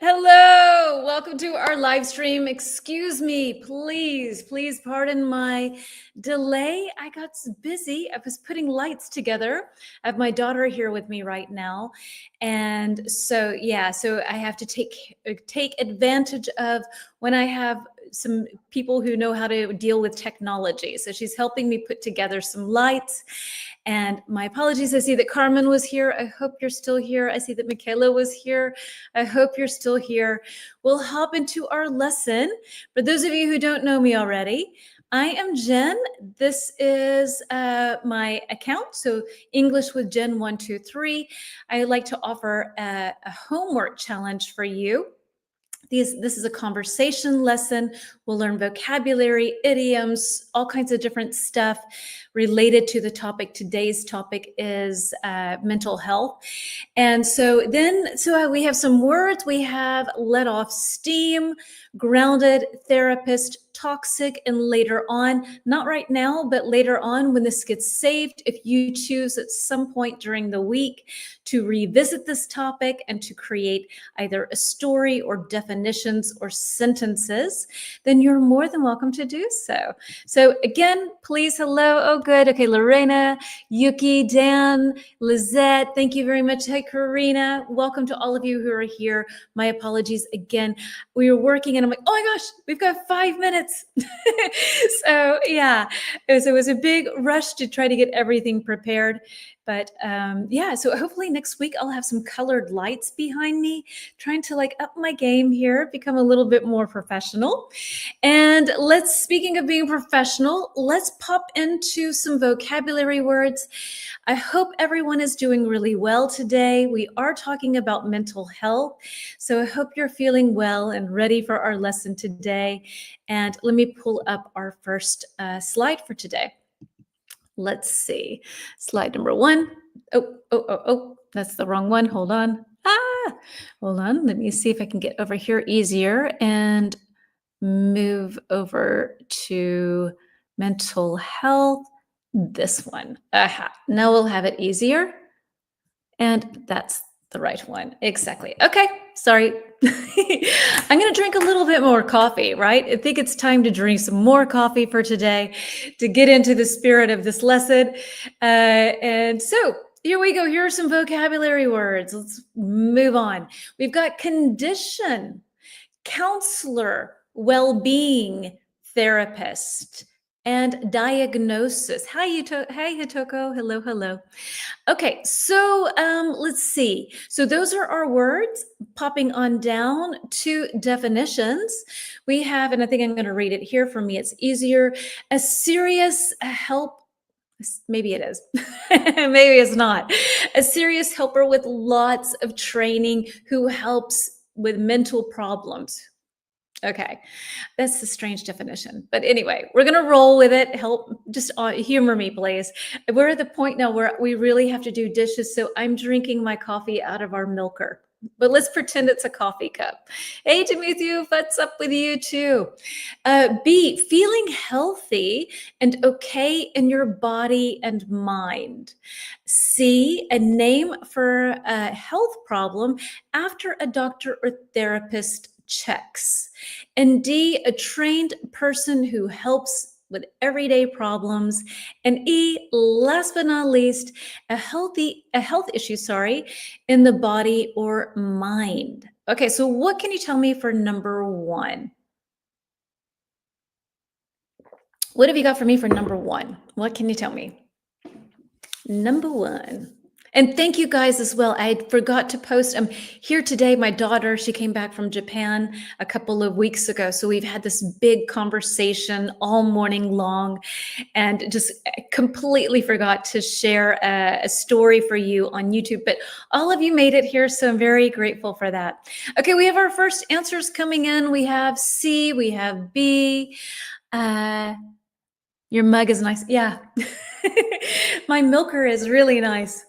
Hello, welcome to our live stream. Excuse me, please pardon my delay. I got busy. I was putting lights together. I have my daughter here with me right now. And so I have to take advantage of when I have some people who know how to deal with technology. So she's helping me put together some lights. And my apologies. I see that Carmen was here. I hope you're still here. I see that Michaela was here. I hope you're still here. We'll hop into our lesson. For those of you who don't know me already, I am Jen. This is my account. So English with Jen 123. I like to offer a homework challenge for you. This is a conversation lesson. We'll learn vocabulary, idioms, all kinds of different stuff related to the topic. Today's topic is mental health. And so we have some words. We have let off steam, grounded, therapist, toxic, and later on, not right now, but later on when this gets saved, if you choose at some point during the week to revisit this topic and to create either a story or definitions or sentences, then you're more than welcome to do so. So again, please, hello. Oh, good. Okay, Lorena, Yuki, Dan, Lizette, thank you very much. Hey, Karina, welcome to all of you who are here. My apologies again. We were working and I'm like, oh my gosh, we've got 5 minutes. So yeah, it was a big rush to try to get everything prepared. But so hopefully next week I'll have some colored lights behind me, trying to up my game here, become a little bit more professional. And speaking of being professional, let's pop into some vocabulary words. I hope everyone is doing really well today. We are talking about mental health. So I hope you're feeling well and ready for our lesson today. And let me pull up our first slide for today. Let's see. Slide number 1. Oh, that's the wrong one. Hold on. Hold on. Let me see if I can get over here easier and move over to mental health. This one. Now we'll have it easier. And that's the right one. Exactly. Okay. Sorry. I'm going to drink a little bit more coffee, right? I think it's time to drink some more coffee for today to get into the spirit of this lesson. And so here we go. Here are some vocabulary words. Let's move on. We've got condition, counselor, well-being, therapist, and diagnosis. Hi, Hitoko. Hello. Okay, so let's see. So those are our words. Popping on down to definitions, we have, and I think I'm going to read it here for me. It's easier. A serious help. Maybe it is. Maybe it's not. A serious helper with lots of training who helps with mental problems. Okay, that's a strange definition. But anyway, we're going to roll with it. Just humor me, please. We're at the point now where we really have to do dishes, so I'm drinking my coffee out of our milker. But let's pretend it's a coffee cup. Hey, Demethu, what's up with you too? B, feeling healthy and okay in your body and mind. C, a name for a health problem after a doctor or therapist checks. And D, a trained person who helps with everyday problems. And E, last but not least, a health issue, in the body or mind. Okay, so what can you tell me for number 1? What have you got for me for number 1? What can you tell me? Number 1. And thank you guys as well. I forgot to post. I'm here today. My daughter, she came back from Japan a couple of weeks ago. So we've had this big conversation all morning long and just completely forgot to share a story for you on YouTube. But all of you made it here, so I'm very grateful for that. Okay, we have our first answers coming in. We have C, we have B. Your mug is nice. Yeah. My milker is really nice.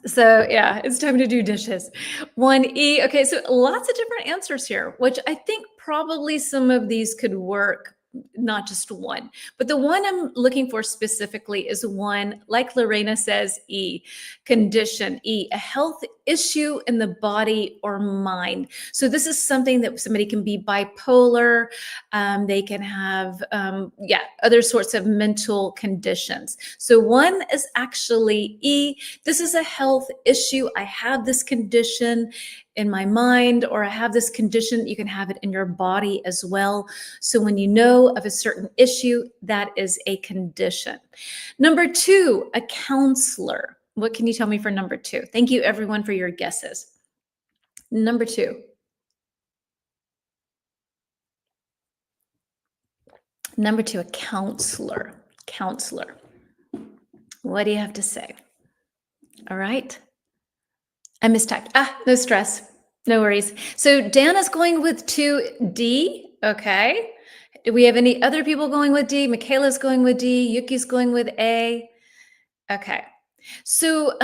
So yeah, it's time to do dishes. 1E. Okay, so lots of different answers here, which I think probably some of these could work not just one. But the one I'm looking for specifically is one, like Lorena says, E, condition, E, a health issue in the body or mind. So this is something that somebody can be bipolar, they can have, other sorts of mental conditions. So one is actually E, this is a health issue. I have this condition in my mind, or I have this condition. You can have it in your body as well. So when you know of a certain issue, that is a condition. Number two, a counselor. What can you tell me for number two? Thank you, everyone, for your guesses. Number two. Number two, a counselor. Counselor. What do you have to say? All right. I mistyped. No stress. No worries. So Dan is going with 2D. Okay. Do we have any other people going with D? Michaela's going with D. Yuki's going with A. Okay. So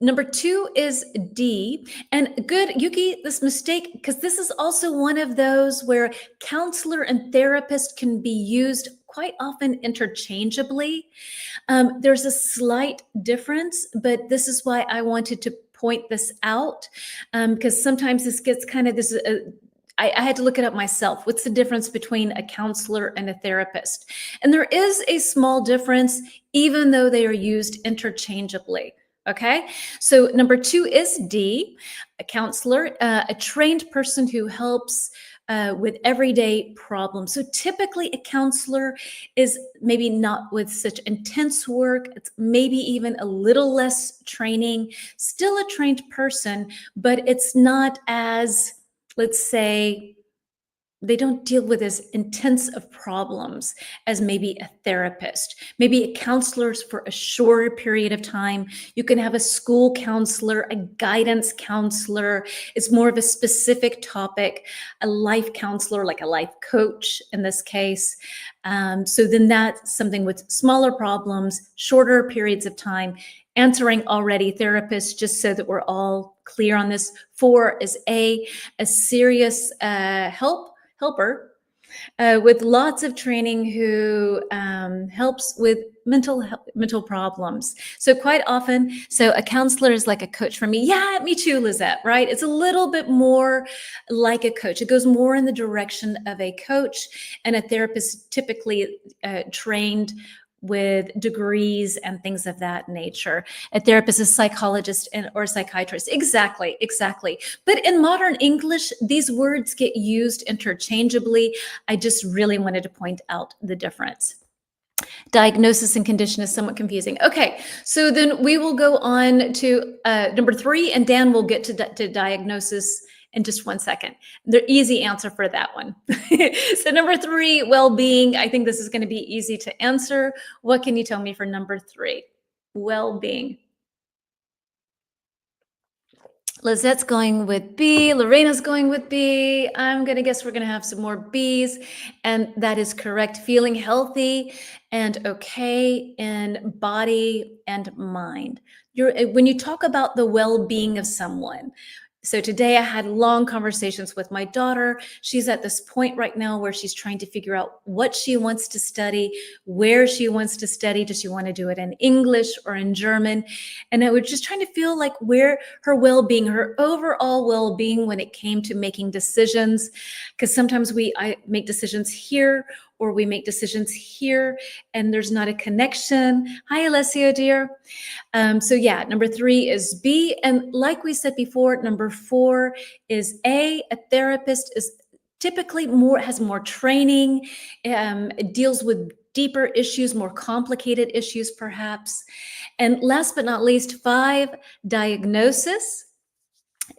number two is D. And good, Yuki, this mistake, because this is also one of those where counselor and therapist can be used quite often interchangeably. There's a slight difference, but this is why I wanted to point this out, because sometimes this gets kind of this. I had to look it up myself. What's the difference between a counselor and a therapist? And there is a small difference, even though they are used interchangeably. Okay, so number two is D, a counselor, a trained person who helps with everyday problems. So typically a counselor is maybe not with such intense work. It's maybe even a little less training, still a trained person, but it's not as, let's say, they don't deal with as intense of problems as maybe a therapist. Maybe a counselor is for a shorter period of time. You can have a school counselor, a guidance counselor. It's more of a specific topic, a life counselor, like a life coach in this case. So then that's something with smaller problems, shorter periods of time. Answering already therapists, just so that we're all clear on this. 4 is a serious helper with lots of training who helps with mental problems. So quite often, so a counselor is like a coach for me. Yeah, me too, Lizette, right? It's a little bit more like a coach. It goes more in the direction of a coach, and a therapist typically trained with degrees and things of that nature. A therapist is a psychologist or psychiatrist. Exactly. But in modern English, these words get used interchangeably. I just really wanted to point out the difference. Diagnosis and condition is somewhat confusing. Okay, so then we will go on to number 3, and Dan will get to diagnosis in just 1 second. The easy answer for that one. So number 3, well-being. I think this is going to be easy to answer. What can you tell me for number 3? Well-being. Lizette's going with B. Lorena's going with B. I'm going to guess we're going to have some more B's. And that is correct. Feeling healthy and okay in body and mind. When you talk about the well-being of someone, so today I had long conversations with my daughter. She's at this point right now where she's trying to figure out what she wants to study, where she wants to study. Does she want to do it in English or in German? And I was just trying to feel like where her well-being, her overall well-being when it came to making decisions, because sometimes I make decisions here or we make decisions here and there's not a connection. Hi, Alessio, dear. So yeah, number 3 is B. And like we said before, number 4 is A. A therapist is typically has more training, deals with deeper issues, more complicated issues perhaps. And last but not least, 5, diagnosis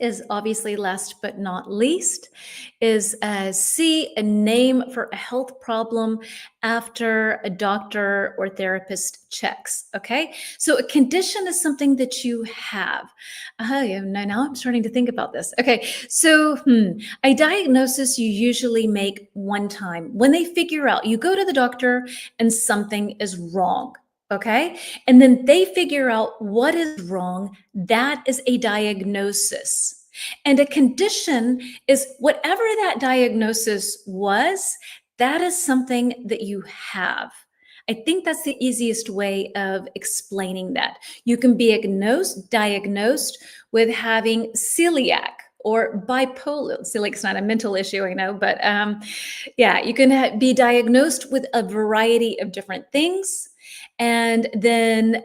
is obviously last but not least, is C, a name for a health problem after a doctor or therapist checks. Okay, so a condition is something that you have. Now I'm starting to think about this. Okay, so a diagnosis you usually make one time. When they figure out, you go to the doctor and something is wrong. Okay. And then they figure out what is wrong. That is a diagnosis. And a condition is whatever that diagnosis was, that is something that you have. I think that's the easiest way of explaining that. You can be diagnosed with having celiac or bipolar. Celiac's not a mental issue, I know, but yeah, you can be diagnosed with a variety of different things, and then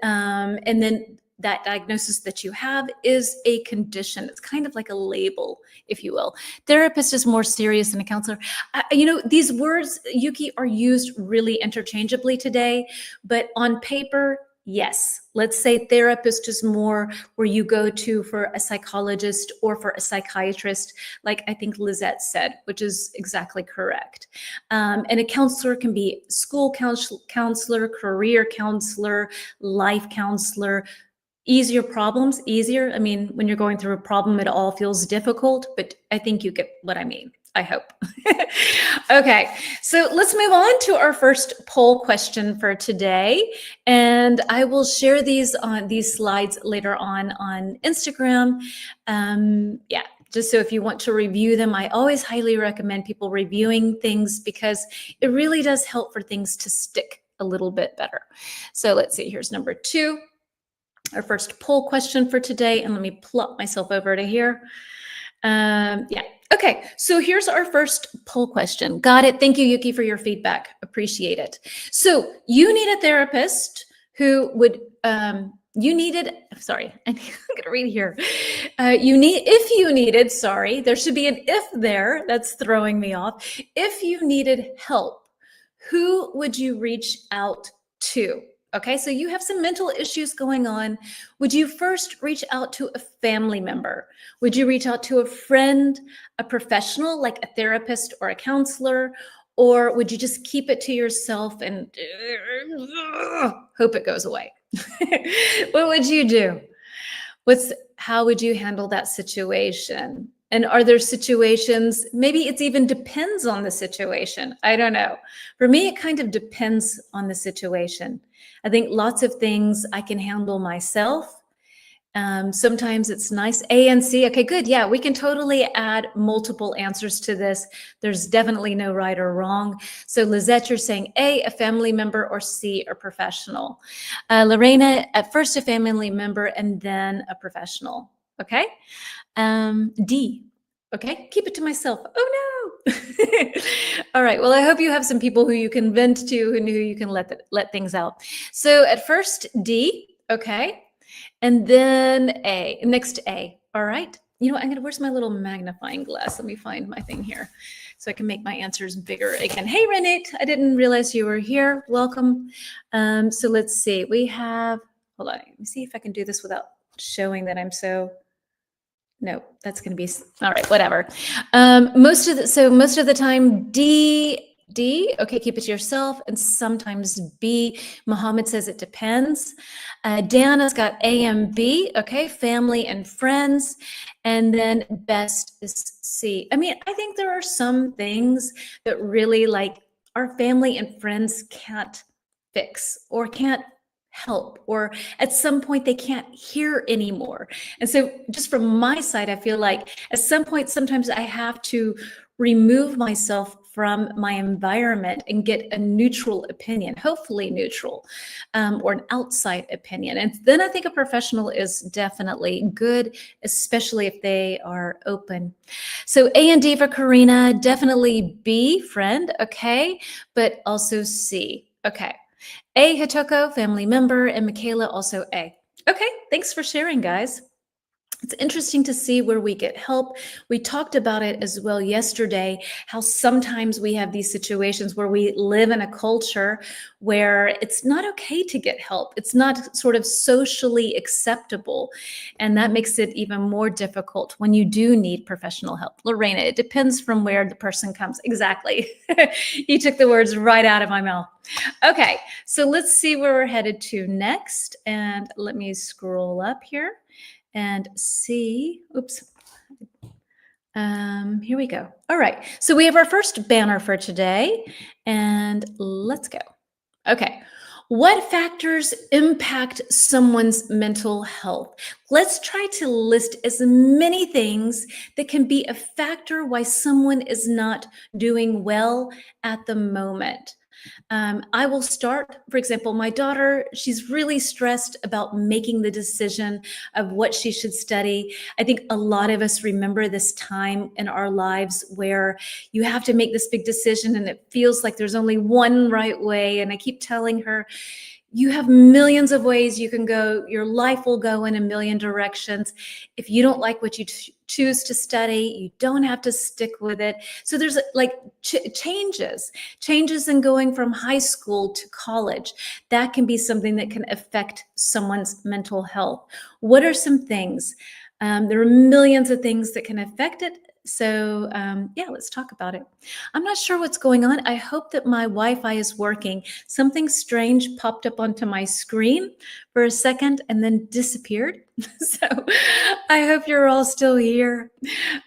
that diagnosis that you have is a condition. It's kind of like a label, if you will. Therapist is more serious than a counselor. These words, Yuki, are used really interchangeably today, but on paper, yes. Let's say therapist is more where you go to for a psychologist or for a psychiatrist, like I think Lizette said, which is exactly correct. And a counselor can be school counselor, career counselor, life counselor. Easier problems, easier. I mean, when you're going through a problem, it all feels difficult, but I think you get what I mean. I hope. Okay, so let's move on to our first poll question for today. And I will share these slides later on Instagram. Yeah, just so if you want to review them, I always highly recommend people reviewing things because it really does help for things to stick a little bit better. So let's see, here's number 2. Our first poll question for today, and let me plop myself over to here. Yeah, okay, so here's our first poll question. Got it. Thank you, Yuki, for your feedback. Appreciate it. So you need a therapist who would, sorry, I'm gonna read here. If you needed, sorry, there should be an if there, that's throwing me off. If you needed help, who would you reach out to? Okay, so you have some mental issues going on. Would you first reach out to a family member? Would you reach out to a friend, a professional like a therapist or a counselor? Or would you just keep it to yourself and hope it goes away? What would you do? How would you handle that situation? And are there situations, maybe it even depends on the situation. I don't know. For me, it kind of depends on the situation. I think lots of things I can handle myself. Sometimes it's nice. A and C. Okay, good. Yeah, we can totally add multiple answers to this. There's definitely no right or wrong. So Lizette, you're saying A, a family member, or C, a professional. Lorena, at first a family member and then a professional. Okay. D. Okay, keep it to myself. Oh no. All right. Well, I hope you have some people who you can vent to and who you can let things out. So at first D. Okay. And then A, next A. All right. Where's my little magnifying glass? Let me find my thing here so I can make my answers bigger again. Hey, Renate, I didn't realize you were here. Welcome. So let's see. We have, hold on. Let me see if I can do this without showing that I'm so, no, that's going to be, all right, whatever. Most of the time, D, okay, keep it to yourself. And sometimes B, Muhammad says it depends. Diana's got A and B, okay, family and friends. And then best is C. I mean, I think there are some things that really like our family and friends can't fix or can't help, or at some point they can't hear anymore. And so just from my side, I feel like at some point, sometimes I have to remove myself from my environment and get a neutral opinion, hopefully neutral, or an outside opinion. And then I think a professional is definitely good, especially if they are open. So A and D for Karina, definitely B, friend, okay, but also C, okay. A, Hitoko, family member, and Michaela, also A. Okay, thanks for sharing, guys. It's interesting to see where we get help. We talked about it as well yesterday, how sometimes we have these situations where we live in a culture where it's not okay to get help. It's not sort of socially acceptable. And that makes it even more difficult when you do need professional help. Lorena, it depends from where the person comes. Exactly. You took the words right out of my mouth. Okay, so let's see where we're headed to next. And let me scroll up here and see, oops. Here we go. All right, so we have our first banner for today, and let's go. Okay, What factors impact someone's mental health? Let's try to list as many things that can be a factor why someone is not doing well at the moment. I will start, for example, my daughter, she's really stressed about making the decision of what she should study. I think a lot of us remember this time in our lives where you have to make this big decision and it feels like there's only one right way. And I keep telling her, you have millions of ways you can go. Your life will go in a million directions. If you don't like what you choose to study, you don't have to stick with it. So there's like changes in going from high school to college. That can be something that can affect someone's mental health. What are some things? There are millions of things that can affect it. So, yeah, let's talk about it. I'm not sure what's going on. I hope that my Wi Fi is working. Something strange popped up onto my screen for a second and then disappeared. So, I hope you're all still here.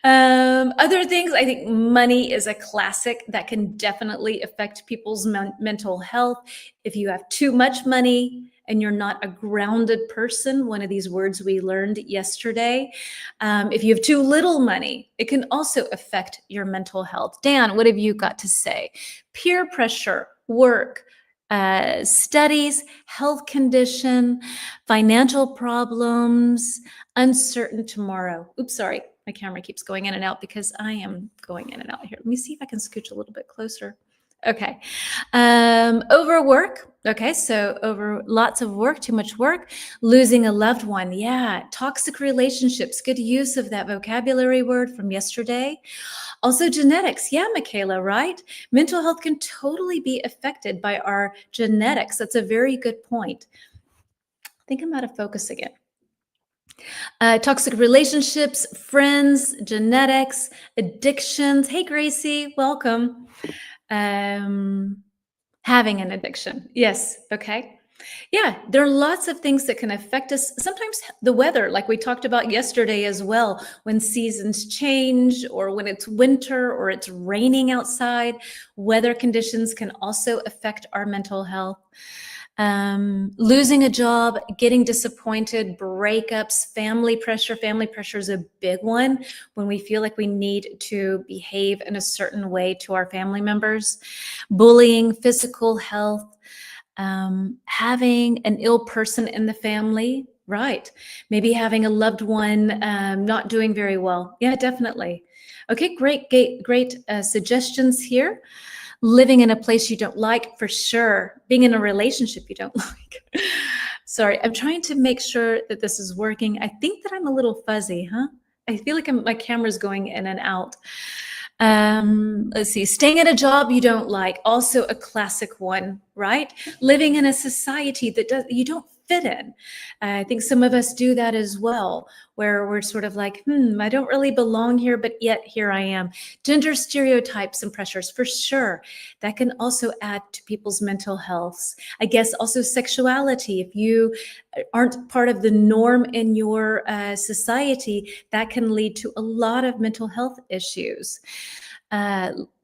Other things, I think money is a classic that can definitely affect people's mental health. If you have too much money, and you're not a grounded person, one of these words we learned yesterday. If you have too little money, it can also affect your mental health. Dan, what have you got to say? Peer pressure, work, studies, health condition, financial problems, uncertain tomorrow. Oops, sorry. My camera keeps going in and out because I am going in and out here. Let me see if I can scooch a little bit closer. Okay. Overwork. Okay. So over lots of work, too much work, losing a loved one. Yeah. Toxic relationships. Good use of that vocabulary word from yesterday. Also genetics. Yeah, Michaela, right? Mental health can totally be affected by our genetics. That's a very good point. I think I'm out of focus again. Toxic relationships, friends, genetics, addictions. Hey, Gracie, welcome. Having an addiction. Yes. Okay. Yeah, there are lots of things that can affect us. Sometimes the weather, like we talked about yesterday as well, when seasons change or when it's winter or it's raining outside, weather conditions can also affect our mental health. Losing a job, getting disappointed, breakups, family pressure. Family pressure is a big one when we feel like we need to behave in a certain way to our family members. Bullying, physical health, having an ill person in the family, right? Maybe having a loved one not doing very well. Yeah, definitely. Okay, great suggestions here. Living in a place you don't like, for sure. Being in a relationship you don't like. Sorry, I'm trying to make sure that this is working. I think that I'm a little fuzzy, huh? I feel like my camera's going in and out. Let's see, staying at a job you don't like, also a classic one, right? Living in a society that you don't fit in. I think some of us do that as well, where we're sort of like, I don't really belong here, but yet here I am. Gender stereotypes and pressures, for sure. That can also add to people's mental health. I guess also sexuality. If you aren't part of the norm in your society, that can lead to a lot of mental health issues.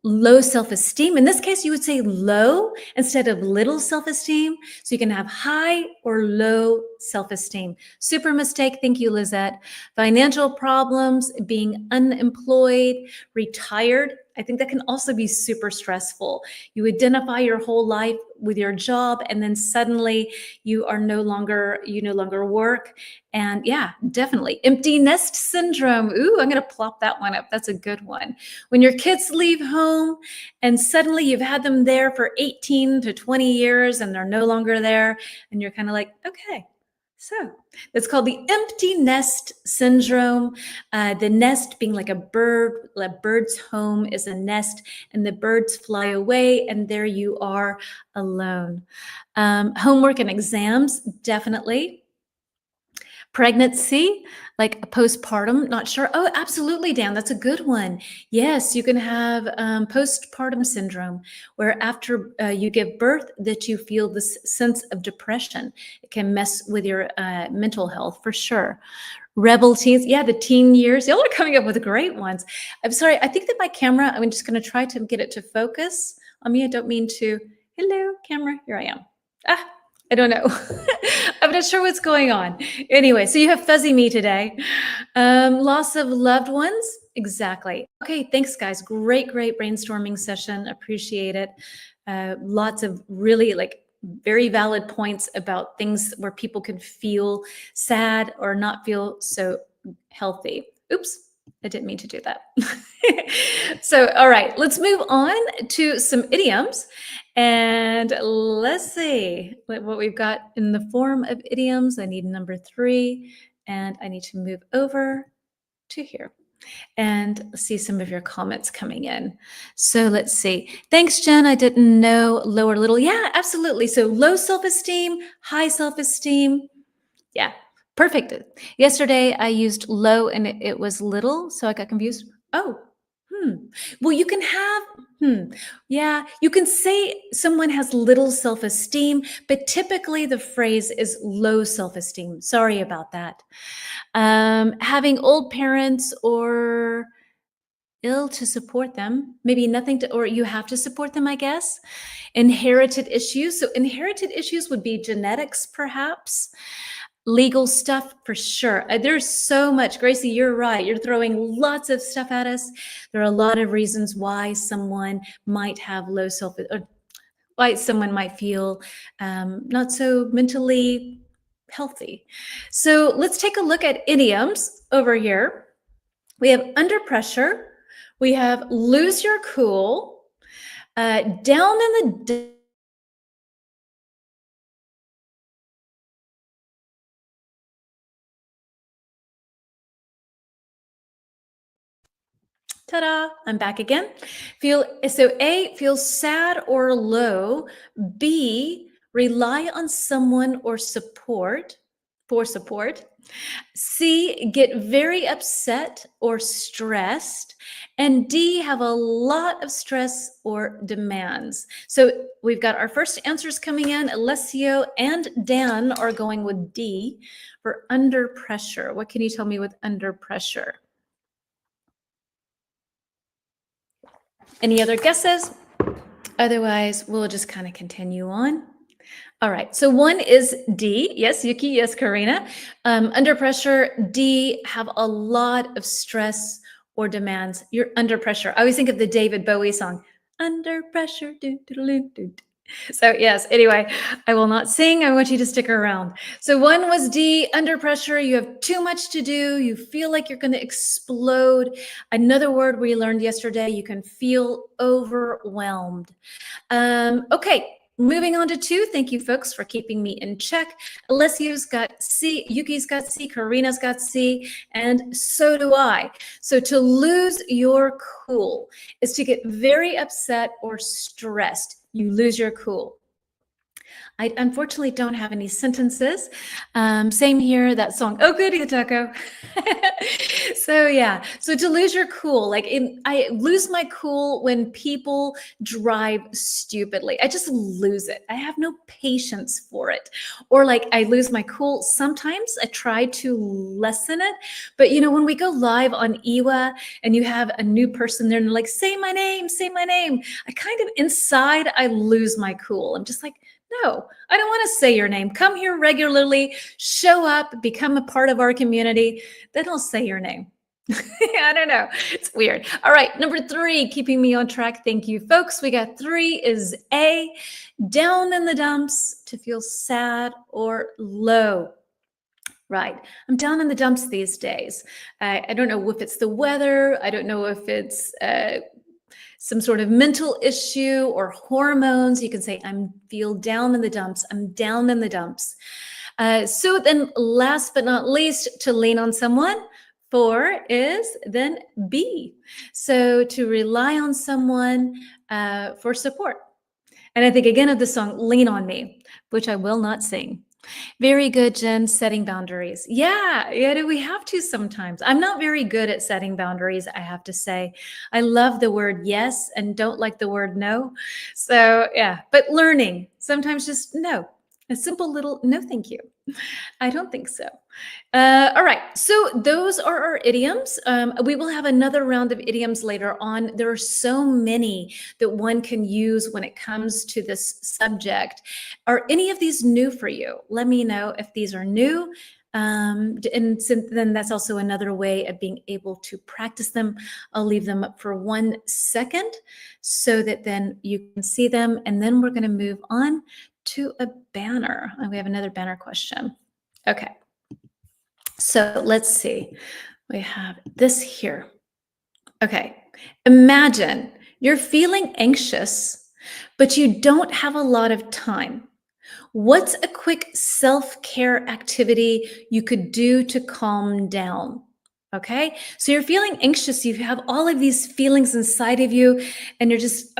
Low self-esteem. In this case, you would say low instead of little self-esteem. So you can have high or low self-esteem. Super mistake. Thank you, Lizette. Financial problems, being unemployed, retired. I think that can also be super stressful. You identify your whole life with your job and then suddenly you no longer work. And yeah, definitely. Empty nest syndrome. Ooh, I'm going to plop that one up. That's a good one. When your kids leave home and suddenly you've had them there for 18 to 20 years and they're no longer there and you're kind of like, okay. So it's called the empty nest syndrome. The nest being like a bird. A bird's home is a nest, and the birds fly away, and there you are alone. Homework and exams, definitely. Pregnancy, like a postpartum, not sure. Oh, absolutely, Dan. That's a good one. Yes, you can have postpartum syndrome, where after you give birth, that you feel this sense of depression. It can mess with your mental health for sure. Rebel teens, yeah, the teen years. Y'all are coming up with great ones. I'm sorry. I think that my camera. I'm just going to try to get it to focus on me. I don't mean to. Hello, camera. Here I am. Ah. I don't know. I'm not sure what's going on. Anyway, so you have fuzzy me today. Loss of loved ones. Exactly. Okay, thanks, guys. Great brainstorming session. Appreciate it. Lots of really like very valid points about things where people can feel sad or not feel so healthy. Oops, I didn't mean to do that. So, all right, let's move on to some idioms. And let's see what we've got in the form of idioms. I need number 3, and I need to move over to here and see some of your comments coming in. So let's see. Thanks, Jen. I didn't know lower little. Yeah, absolutely. So low self-esteem, high self-esteem. Yeah, perfect. Yesterday I used low and it was little, so I got confused. Oh, hmm. Well, you can have, yeah, you can say someone has little self esteem, but typically the phrase is low self esteem. Sorry about that. Having old parents or ill to support them, maybe nothing to, or you have to support them, I guess. Inherited issues. So, inherited issues would be genetics, perhaps. Legal stuff for sure. There's so much. Gracie, you're right. You're throwing lots of stuff at us. There are a lot of reasons why someone might have low self, or why someone might feel not so mentally healthy. So let's take a look at idioms over here. We have under pressure. We have lose your cool. Down in the ta-da, I'm back again. Feel so A, feel sad or low. B, rely on someone or support for support. C, get very upset or stressed. And D, have a lot of stress or demands. So we've got our first answers coming in. Alessio and Dan are going with D for under pressure. What can you tell me with under pressure? Any other guesses? Otherwise, we'll just kind of continue on. All right, so one is D. Yes, Yuki. Yes, Karina. Under pressure, D, have a lot of stress or demands. You're under pressure. I always think of the David Bowie song, Under Pressure. Do, do, do, do, do. So yes, anyway, I will not sing. I want you to stick around. So one was D, under pressure. You have too much to do. You feel like you're going to explode. Another word we learned yesterday, you can feel overwhelmed. Okay, moving on to 2. Thank you, folks, for keeping me in check. Alessio's got C, Yuki's got C, Karina's got C, and so do I. So to lose your cool is to get very upset or stressed. You lose your cool. I unfortunately don't have any sentences. Same here, that song. Oh, good, Hideko. So yeah, so to lose your cool, like I lose my cool when people drive stupidly. I just lose it. I have no patience for it. Or like I lose my cool. Sometimes I try to lessen it, but you know, when we go live on Iwa and you have a new person there and they're like, say my name, say my name. I kind of inside, I lose my cool. I'm just like, no, I don't want to say your name. Come here regularly, show up, become a part of our community. Then I'll say your name. I don't know. It's weird. All right. Number 3, keeping me on track. Thank you, folks. We got 3 is A, down in the dumps, to feel sad or low. Right. I'm down in the dumps these days. I don't know if it's the weather. I don't know if it's some sort of mental issue or hormones. You can say, I'm feel down in the dumps. I'm down in the dumps. So then last but not least, to lean on someone. 4 is then B. So to rely on someone for support. And I think again of the song, Lean on Me, which I will not sing. Very good, Jen, setting boundaries. Yeah, we have to sometimes. I'm not very good at setting boundaries, I have to say. I love the word yes and don't like the word no. So yeah, but learning, sometimes just no. A simple little no, thank you. I don't think so. All right, so those are our idioms. We will have another round of idioms later on. There are so many that one can use when it comes to this subject. Are any of these new for you? Let me know if these are new. And then that's also another way of being able to practice them. I'll leave them up for 1 second so that then you can see them. And then we're going to move on to a banner. We have another banner question. Okay. So let's see. We have this here. Okay. Imagine you're feeling anxious, but you don't have a lot of time. What's a quick self-care activity you could do to calm down? Okay. So you're feeling anxious. You have all of these feelings inside of you, and you're just,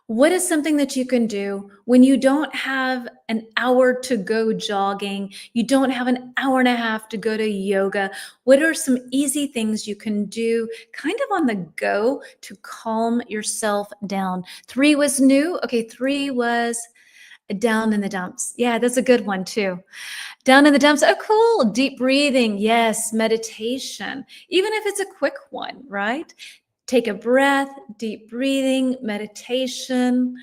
what is something that you can do when you don't have an hour to go jogging? You don't have an hour and a half to go to yoga. What are some easy things you can do kind of on the go to calm yourself down? 3 was new. Okay. 3 was down in the dumps. Yeah, that's a good one too. Down in the dumps. Oh, cool. Deep breathing. Yes. Meditation. Even if it's a quick one, right? Take a breath, deep breathing, meditation,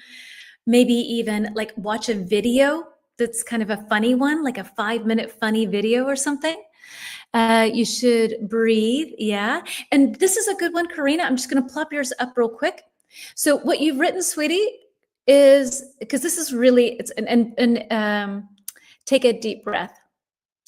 maybe even like watch a video that's kind of a funny one, like a 5-minute funny video or something. You should breathe. Yeah. And this is a good one, Karina. I'm just going to plop yours up real quick. So what you've written, sweetie, is because this is really, it's take a deep breath.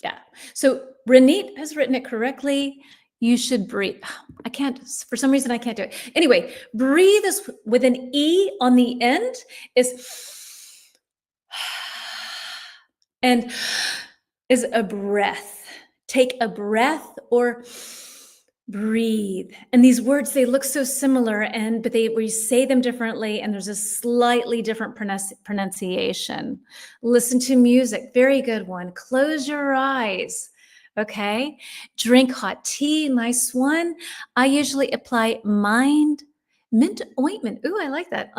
Yeah. So Renit has written it correctly. You should breathe. I can't, for some reason, I can't do it. Anyway, breathe is with an E on the end is, and is a breath. Take a breath or breathe. And these words, they look so similar, but we say them differently, and there's a slightly different pronunciation. Listen to music. Very good one. Close your eyes. Okay. Drink hot tea. Nice one. I usually apply mint ointment. Ooh, I like that.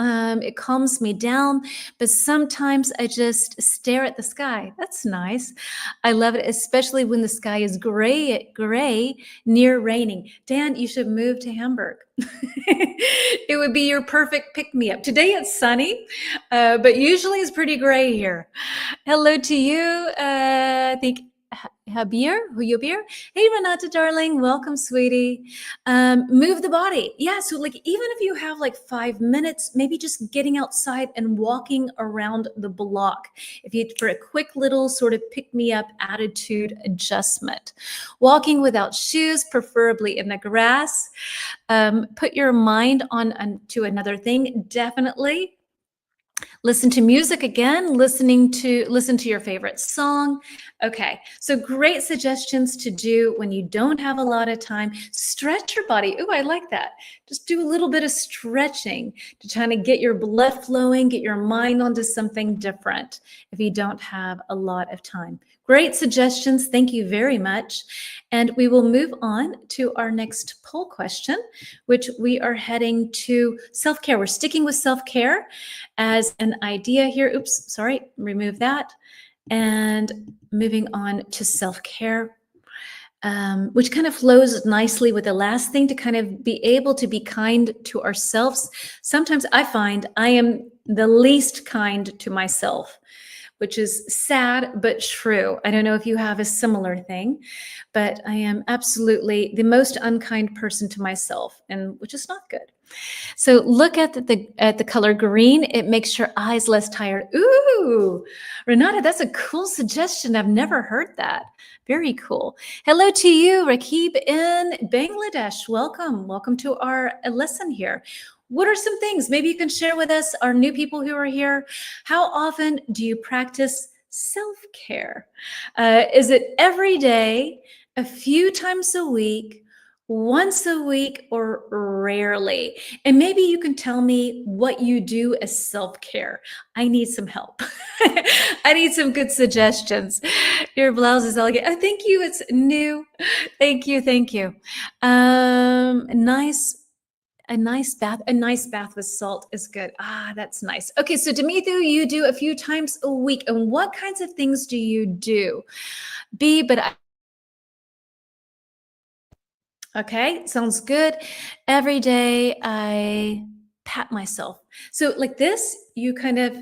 It calms me down, but sometimes I just stare at the sky. That's nice. I love it, especially when the sky is gray, near raining. Dan, you should move to Hamburg. It would be your perfect pick-me-up. Today it's sunny, but usually it's pretty gray here. Hello to you. I think Habir. Hey, Renata, darling. Welcome, sweetie. Move the body. Yeah, so like even if you have like 5 minutes, maybe just getting outside and walking around the block. For a quick little sort of pick-me-up attitude adjustment. Walking without shoes, preferably in the grass. Put your mind on to another thing, definitely. Listen to music again, listen to your favorite song. Okay, so great suggestions to do when you don't have a lot of time. Stretch your body. Ooh, I like that. Just do a little bit of stretching to try to get your blood flowing, get your mind onto something different if you don't have a lot of time. Great suggestions. Thank you very much. And we will move on to our next poll question, which we are heading to self-care. We're sticking with self-care as an idea here. Oops, sorry, remove that. And moving on to self-care, which kind of flows nicely with the last thing, to kind of be able to be kind to ourselves. Sometimes I find I am the least kind to myself, which is sad but true. I don't know if you have a similar thing, but I am absolutely the most unkind person to myself, and which is not good. So look at the color green. It makes your eyes less tired. Ooh, Renata, that's a cool suggestion. I've never heard that. Very cool. Hello to you, Rakib in Bangladesh. Welcome to our lesson here. What are some things maybe you can share with us, our new people who are here? How often do you practice self-care? Is it every day, a few times a week, once a week, or rarely? And maybe you can tell me what you do as self-care. I need some help. I need some good suggestions. Your blouse is elegant. Oh, thank you. It's new. Thank you. A nice bath with salt is good. Ah, that's nice. Okay, so Dimithu, you do a few times a week. And what kinds of things do you do? B, but okay, sounds good. Every day I pat myself. So like this, you kind of,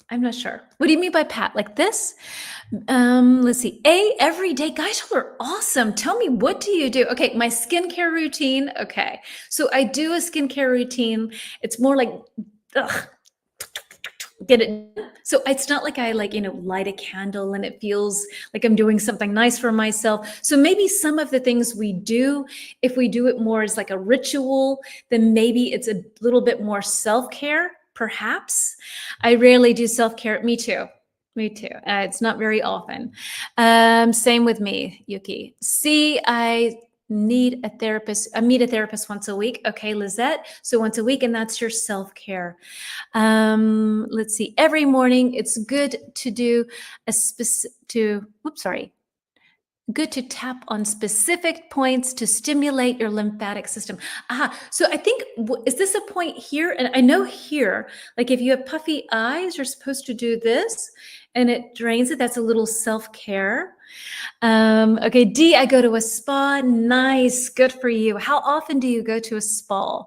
I'm not sure. What do you mean by pat? Like this? Let's see. A, every day. Guys, you are awesome. Tell me, what do you do? Okay, my skincare routine. Okay. So I do a skincare routine. It's more like, ugh, get it done. So it's not like I like, light a candle and it feels like I'm doing something nice for myself. So maybe some of the things we do, if we do it more as like a ritual, then maybe it's a little bit more self-care, perhaps. I rarely do self-care. Me too. Me too. It's not very often. Same with me, Yuki. See, I need a therapist. I meet a therapist once a week. Okay, Lizette. So once a week, and that's your self-care. Let's see. Every morning, it's good to do a good to tap on specific points to stimulate your lymphatic system. So I think, is this a point here? And I know here, like if you have puffy eyes, you're supposed to do this and it drains it. That's a little self-care. Okay, D, I go to a spa. Nice, good for you. How often do you go to a spa?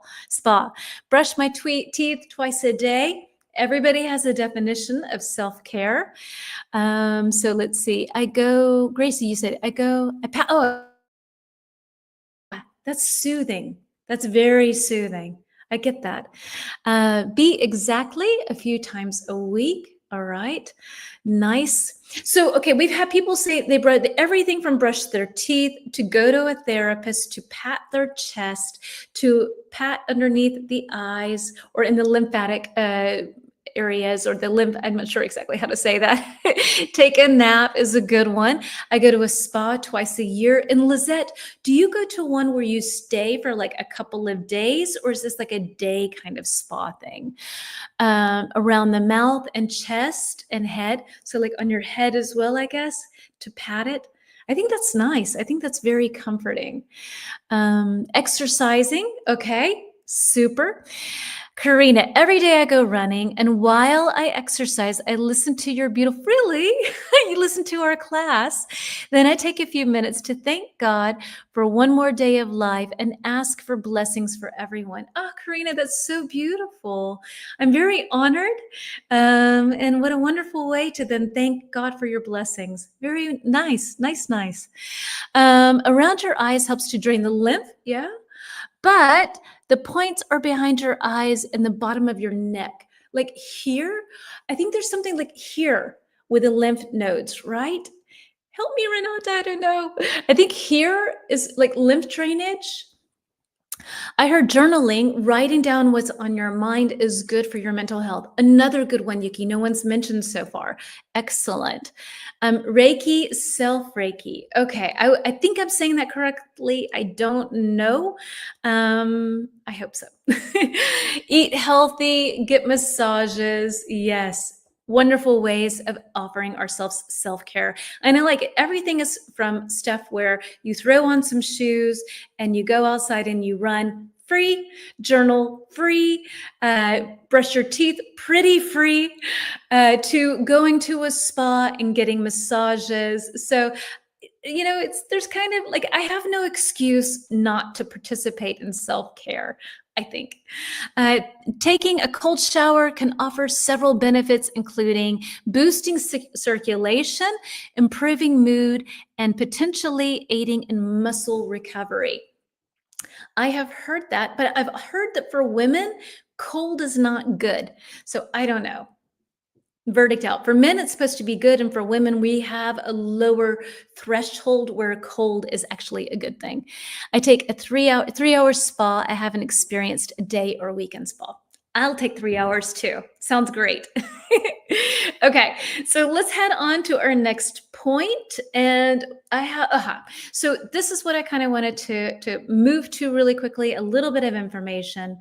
Brush my teeth twice a day. Everybody has a definition of self-care. So let's see. Gracie, you said that's soothing. That's very soothing. I get that. Be exactly a few times a week. All right. Nice. So, okay, we've had people say they brought everything from brush their teeth to go to a therapist, to pat their chest, to pat underneath the eyes or in the lymphatic areas or the lymph. I'm not sure exactly how to say that. Take a nap is a good one. I go to a spa twice a year. And Lizette, do you go to one where you stay for like a couple of days, or is this like a day kind of spa thing? Around the mouth and chest and head. So like on your head as well, I guess, to pat it. I think that's nice. I think that's very comforting. Exercising. Okay, super. Karina, every day I go running, and while I exercise, I listen to your beautiful, really? You listen to our class. Then I take a few minutes to thank God for one more day of life and ask for blessings for everyone. Oh, Karina, that's so beautiful. I'm very honored. And what a wonderful way to then thank God for your blessings. Very nice, nice, nice. Around your eyes helps to drain the lymph. Yeah. But the points are behind your eyes and the bottom of your neck. Like here, I think there's something like here with the lymph nodes, right? Help me, Renata, I don't know. I think here is like lymph drainage. I heard journaling, writing down what's on your mind is good for your mental health. Another good one, Yuki, no one's mentioned so far. Excellent. Reiki, self-Reiki. Okay, I think I'm saying that correctly. I don't know. I hope so. Eat healthy, get massages. Yes. Wonderful ways of offering ourselves self-care. I know like everything is from stuff where you throw on some shoes and you go outside and you run free, journal free, brush your teeth pretty free, to going to a spa and getting massages. So, there's kind of like, I have no excuse not to participate in self-care, I think. Uh, Taking a cold shower can offer several benefits, including boosting circulation, improving mood, and potentially aiding in muscle recovery. I have heard that, but I've heard that for women, cold is not good. So I don't know. Verdict out. For men, it's supposed to be good. And for women, we have a lower threshold where cold is actually a good thing. I take a 3 hour spa. I haven't experienced a day or a weekend spa. I'll take 3 hours too. Sounds great. Okay, so let's head on to our next point. And I have, so this is what I kind of wanted to move to really quickly, a little bit of information.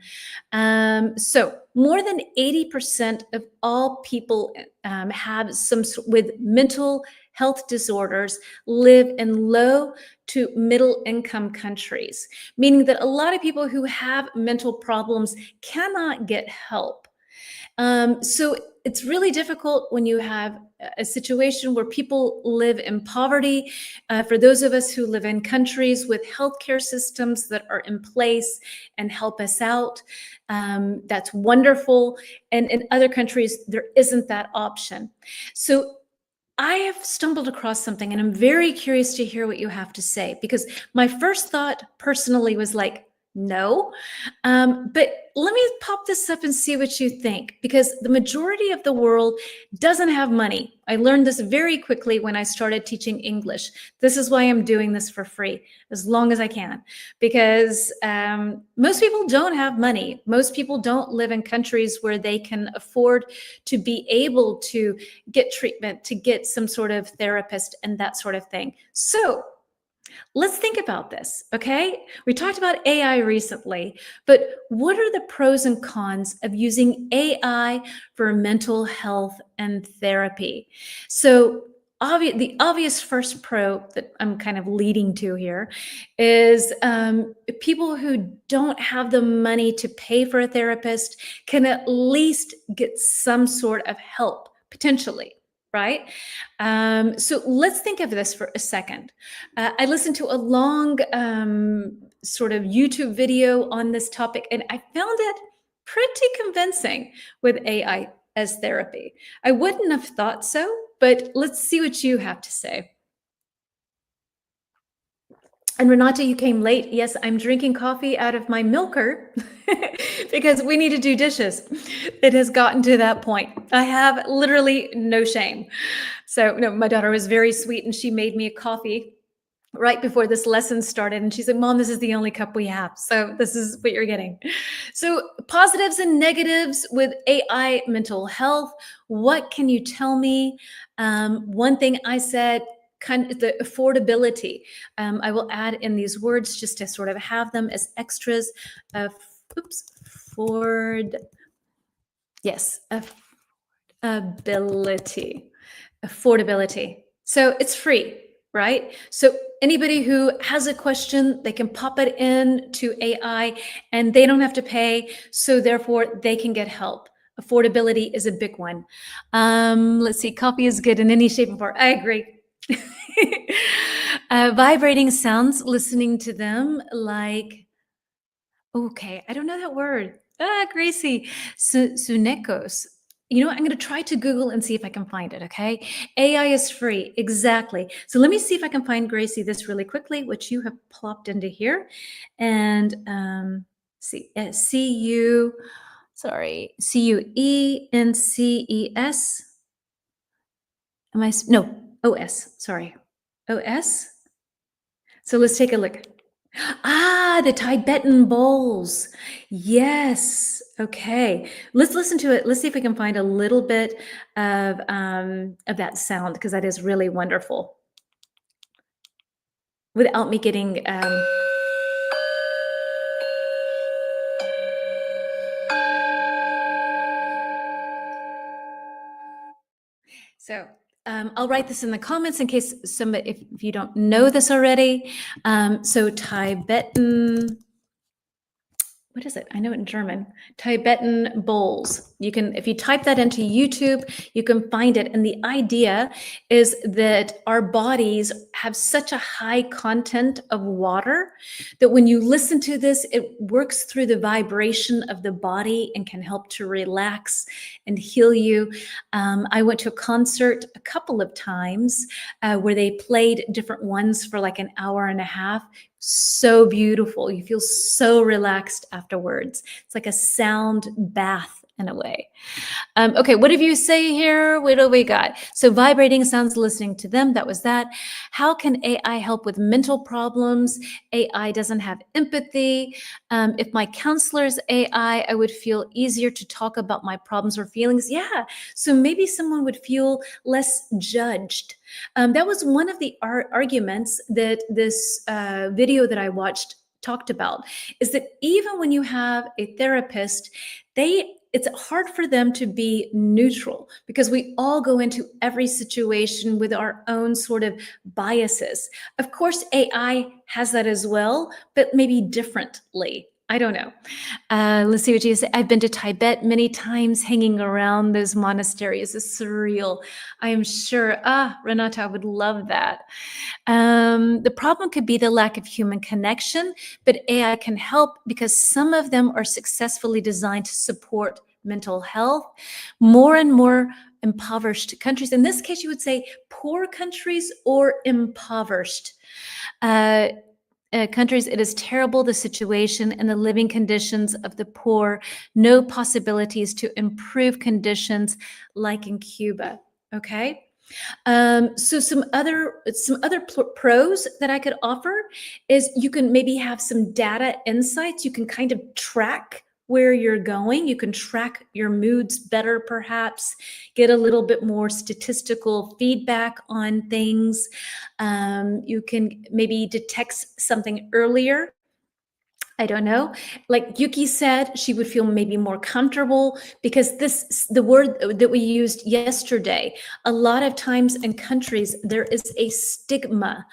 So more than 80% of all people have with mental health disorders live in low to middle income countries, meaning that a lot of people who have mental problems cannot get help. So it's really difficult when you have a situation where people live in poverty. For those of us who live in countries with healthcare systems that are in place and help us out, that's wonderful. And in other countries, there isn't that option. So I have stumbled across something and I'm very curious to hear what you have to say because my first thought personally was like, no. But let me pop this up and see what you think because the majority of the world doesn't have money. I learned this very quickly when I started teaching English. This is why I'm doing this for free as long as I can because most people don't have money. Most people don't live in countries where they can afford to be able to get treatment, to get some sort of therapist and that sort of thing. So let's think about this, okay? We talked about AI recently, but what are the pros and cons of using AI for mental health and therapy? So the obvious first pro that I'm kind of leading to here is people who don't have the money to pay for a therapist can at least get some sort of help, potentially, right? So let's think of this for a second. I listened to a long sort of YouTube video on this topic, and I found it pretty convincing with AI as therapy. I wouldn't have thought so, but let's see what you have to say. And Renata, you came late. Yes, I'm drinking coffee out of my milker because we need to do dishes. It has gotten to that point. I have literally no shame. So, no, my daughter was very sweet and she made me a coffee right before this lesson started. And she said, Mom, this is the only cup we have. So this is what you're getting. So positives and negatives with AI mental health. What can you tell me? One thing I said, kind of the affordability. I will add in these words just to sort of have them as extras. Afford, yes, affordability. So it's free, right? So anybody who has a question, they can pop it in to AI and they don't have to pay. So therefore they can get help. Affordability is a big one. Let's see, coffee is good in any shape and form. I agree. Vibrating sounds, listening to them like, okay, I don't know that word. Gracie, Sunekos. You know what? I'm going to try to Google and see if I can find it, okay? AI is free, exactly. So let me see if I can find Gracie this really quickly, which you have plopped into here. And see, C-U, sorry, C-U-E-N-C-E-S. No, O-S, sorry. O-S? So let's take a look. Ah, the Tibetan bowls. Yes. Okay. Let's listen to it. Let's see if we can find a little bit of that sound because that is really wonderful. Without me getting so I'll write this in the comments in case somebody, if you don't know this already. So Tibetan, what is it? I know it in German. Tibetan bowls. You can, if you type that into YouTube, you can find it. And the idea is that our bodies have such a high content of water that when you listen to this, it works through the vibration of the body and can help to relax and heal you. I went to a concert a couple of times where they played different ones for like an hour and a half. So beautiful. You feel so relaxed afterwards. It's like a sound bath in a way. Okay, what did you say here? What do we got? So vibrating sounds, listening to them. That was that. How can AI help with mental problems? AI doesn't have empathy. If my counselor's AI, I would feel easier to talk about my problems or feelings. Yeah, so maybe someone would feel less judged. That was one of the arguments that this video that I watched talked about, is that even when you have a therapist, it's hard for them to be neutral because we all go into every situation with our own sort of biases. Of course, AI has that as well, but maybe differently. I don't know. Let's see what you say. I've been to Tibet many times, hanging around those monasteries is surreal. I am sure. Renata, I would love that. The problem could be the lack of human connection, but AI can help because some of them are successfully designed to support mental health. More and more impoverished countries, in this case, you would say poor countries or impoverished. Uh, Countries, it is terrible, the situation and the living conditions of the poor, no possibilities to improve conditions like in Cuba. Okay. So some other pros that I could offer is you can maybe have some data insights. You can kind of track where you're going. You can track your moods better, perhaps get a little bit more statistical feedback on things. You can maybe detect something earlier. I don't know. Like Yuki said, she would feel maybe more comfortable because the word that we used yesterday, a lot of times in countries, there is a stigma,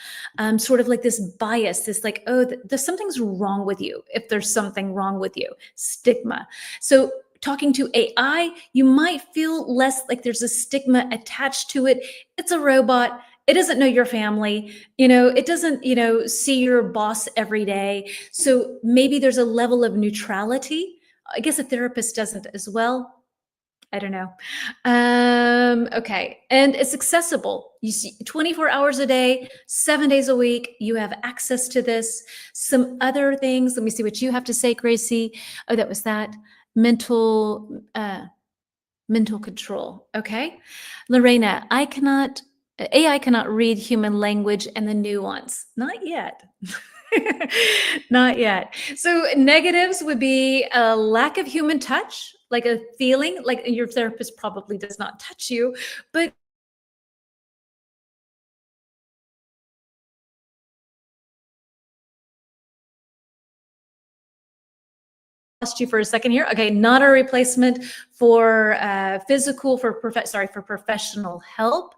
sort of like this bias, this like, oh, there's something's wrong with you. If there's something wrong with you, stigma. So talking to AI, you might feel less like there's a stigma attached to it. It's a robot. It doesn't know your family. It doesn't, see your boss every day. So maybe there's a level of neutrality. I guess a therapist doesn't as well. I don't know. Okay. And it's accessible. You see 24 hours a day, 7 days a week. You have access to this. Some other things. Let me see what you have to say, Gracie. Oh, that was that. Mental control. Okay. Lorena, AI cannot read human language and the nuance. Not yet. Not yet. So negatives would be a lack of human touch, like a feeling, like your therapist probably does not touch you, but lost you for a second here. Okay, not a replacement for for professional help.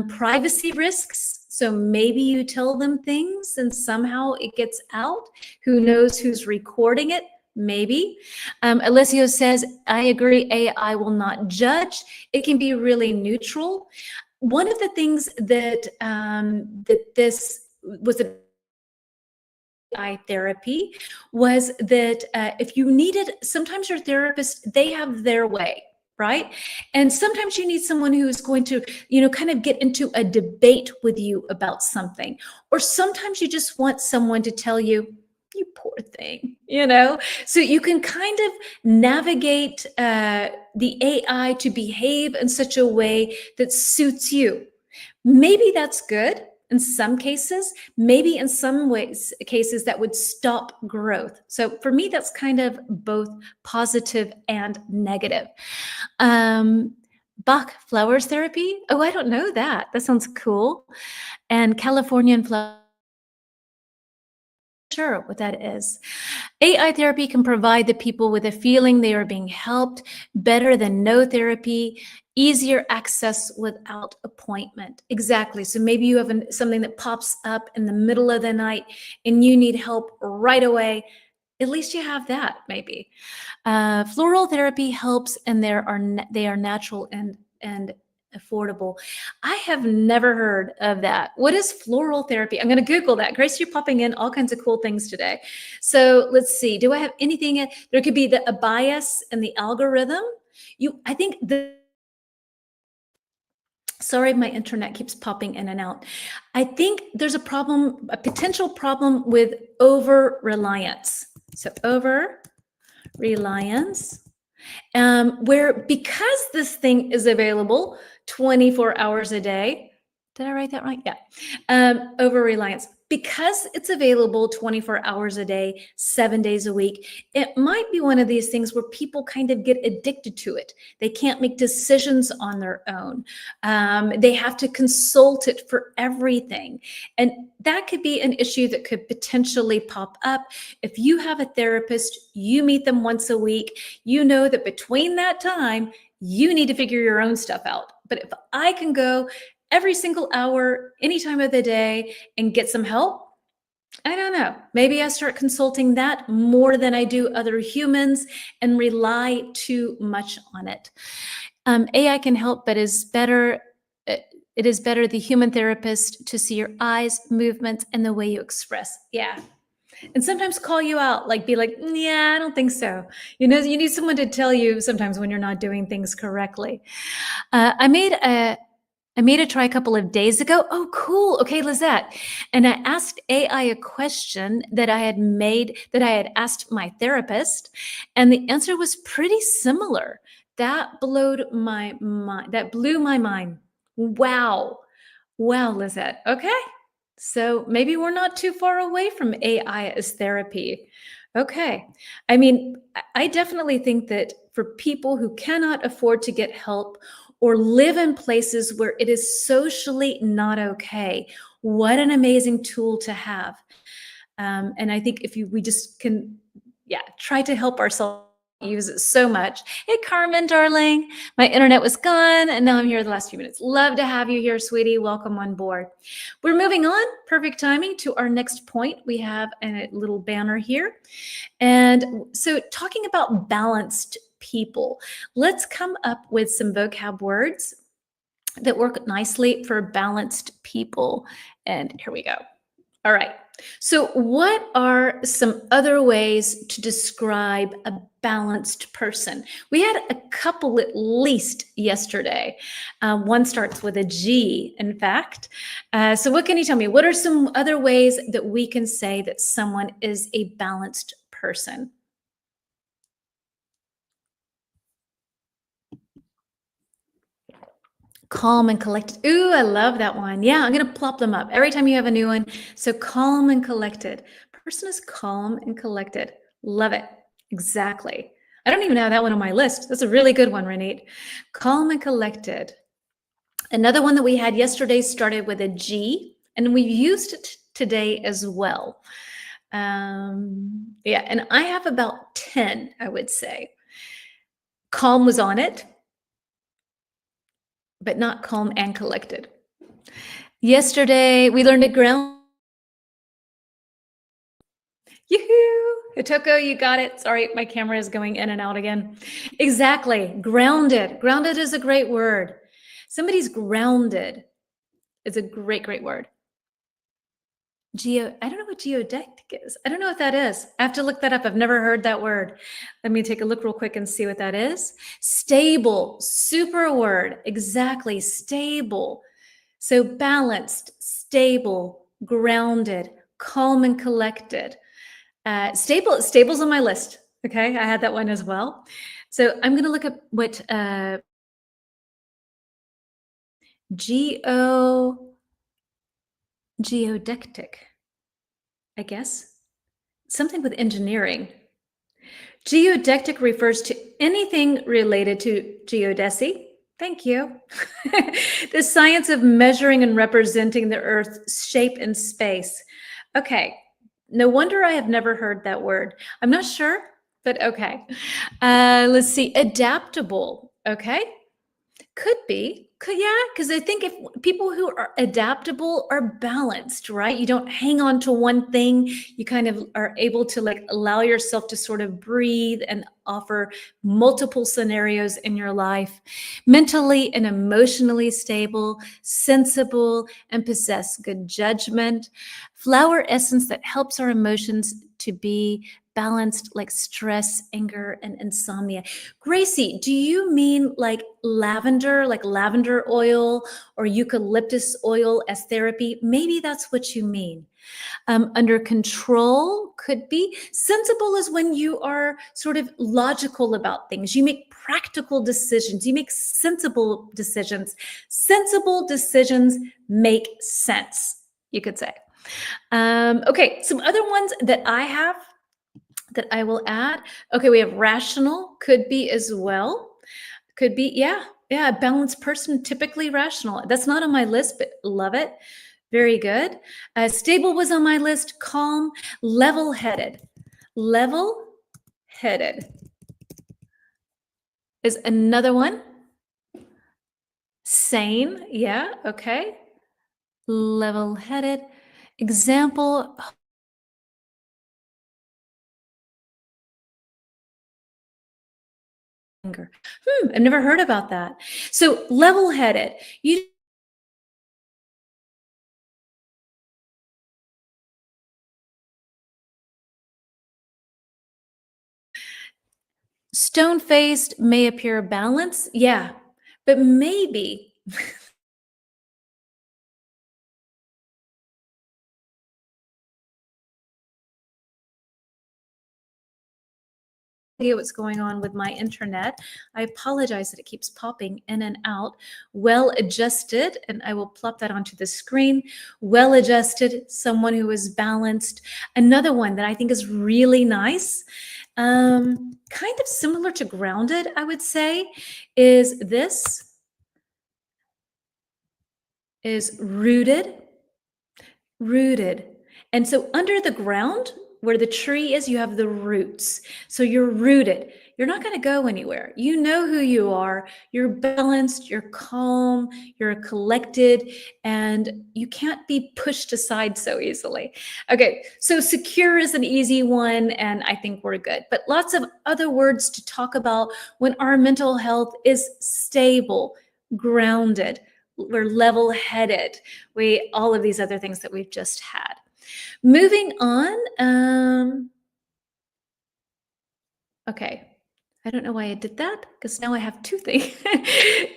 Privacy risks. So maybe you tell them things and somehow it gets out. Who knows who's recording it? Maybe. Alessio says, I agree, AI will not judge. It can be really neutral. One of the things that this was a AI therapy was that if you needed, sometimes your therapist, they have their way, right? And sometimes you need someone who's going to, kind of get into a debate with you about something. Or sometimes you just want someone to tell you, you poor thing, So you can kind of navigate the AI to behave in such a way that suits you. Maybe that's good in some cases. Maybe in some cases that would stop growth. So for me, that's kind of both positive and negative. Bach flowers therapy. Oh, I don't know that. That sounds cool. And Californian flower. Sure, what that is. AI therapy can provide the people with a feeling they are being helped better than no therapy, easier access without appointment. Exactly. So maybe you have something that pops up in the middle of the night and you need help right away. At least you have that, maybe. Floral therapy helps, and they are natural and affordable. I have never heard of that. What is floral therapy? I'm going to Google that. Grace, you're popping in all kinds of cool things today. So let's see. Do I have anything? There could be a bias in the algorithm. I think sorry, my internet keeps popping in and out. I think there's a potential problem with over reliance. So over reliance, where because this thing is available 24 hours a day, did I write that right? Yeah. Over reliance. Because it's available 24 hours a day, 7 days a week, it might be one of these things where people kind of get addicted to it. They can't make decisions on their own. They have to consult it for everything. And that could be an issue that could potentially pop up. If you have a therapist, you meet them once a week, you know that between that time, you need to figure your own stuff out. But if I can go every single hour, any time of the day, and get some help, I don't know. Maybe I start consulting that more than I do other humans and rely too much on it. AI can help, but is better. uh, It is better the human therapist to see your eyes, movements, and the way you express. Yeah, and sometimes call you out, like be like, yeah, I don't think so. You need someone to tell you sometimes when you're not doing things correctly. Uh, I made a I made a try a couple of days ago. Oh, cool. Okay, Lizette. And I asked AI a question that I had asked my therapist, and the answer was pretty similar. That blew my mind. Wow. Wow, Lizette. Okay. So maybe we're not too far away from AI as therapy. Okay. I mean, I definitely think that for people who cannot afford to get help or live in places where it is socially not okay, what an amazing tool to have. And I think if we just can, yeah, try to help ourselves use it so much. Hey, Carmen, darling, my internet was gone, and now I'm here the last few minutes. Love to have you here, sweetie. Welcome on board. We're moving on, perfect timing, to our next point. We have a little banner here. And so, talking about balanced people, let's come up with some vocab words that work nicely for balanced people. And here we go. All right. So, what are some other ways to describe a balanced person? We had a couple at least yesterday. One starts with a G, in fact. So, what can you tell me? What are some other ways that we can say that someone is a balanced person? Calm and collected. Ooh, I love that one. Yeah, I'm going to plop them up every time you have a new one. So calm and collected. Person is calm and collected. Love it. Exactly. I don't even have that one on my list. That's a really good one, Renate. Calm and collected. Another one that we had yesterday started with a G, and we've used it today as well. Yeah, and I have about 10, I would say. Calm was on it, but not calm and collected. Yesterday, we learned to ground. Yoo-hoo! Hitoko, you got it. Sorry, my camera is going in and out again. Exactly. Grounded. Grounded is a great word. Somebody's grounded. It's a great, great word. I don't know what geodectic is. I don't know what that is. I have to look that up. I've never heard that word. Let me take a look real quick and see what that is. Stable. Super word. Exactly. Stable. So balanced, stable, grounded, calm and collected. Stable's on my list. Okay, I had that one as well. So I'm going to look up what geodectic, I guess, something with engineering. Geodectic refers to anything related to geodesy. Thank you. The science of measuring and representing the Earth's shape in space. Okay, no wonder I have never heard that word. I'm not sure, but okay. Let's see, adaptable. Okay, could be. Yeah, because I think if people who are adaptable are balanced, right? You don't hang on to one thing. You kind of are able to like allow yourself to sort of breathe and offer multiple scenarios in your life. Mentally and emotionally stable, sensible, and possess good judgment. Flower essence that helps our emotions to be balanced, like stress, anger, and insomnia. Gracie, do you mean like lavender oil or eucalyptus oil as therapy? Maybe that's what you mean. Under control could be. Sensible is when you are sort of logical about things. You make practical decisions. You make sensible decisions. Sensible decisions make sense, you could say. Okay, some other ones that I have that I will add. Okay, we have rational, could be as well. Could be, yeah, yeah, a balanced person, typically rational. That's not on my list, but love it. Very good. Stable was on my list. Calm, level-headed. Level-headed is another one. Sane, yeah, okay. Level-headed. Example, Finger. I've never heard about that. So level-headed. You stone-faced may appear balanced. Yeah, but maybe idea what's going on with my internet. I apologize that it keeps popping in and out. Well adjusted, and I will plop that onto the screen. Well adjusted, someone who is balanced. Another one that I think is really nice, kind of similar to grounded, I would say, is this is rooted. Rooted. And so under the ground, where the tree is, you have the roots. So you're rooted. You're not going to go anywhere. You know who you are. You're balanced, you're calm, you're collected, and you can't be pushed aside so easily. Okay, so secure is an easy one, and I think we're good. But lots of other words to talk about when our mental health is stable, grounded, we're level headed, we all of these other things that we've just had. Moving on. Okay. I don't know why I did that because now I have two things.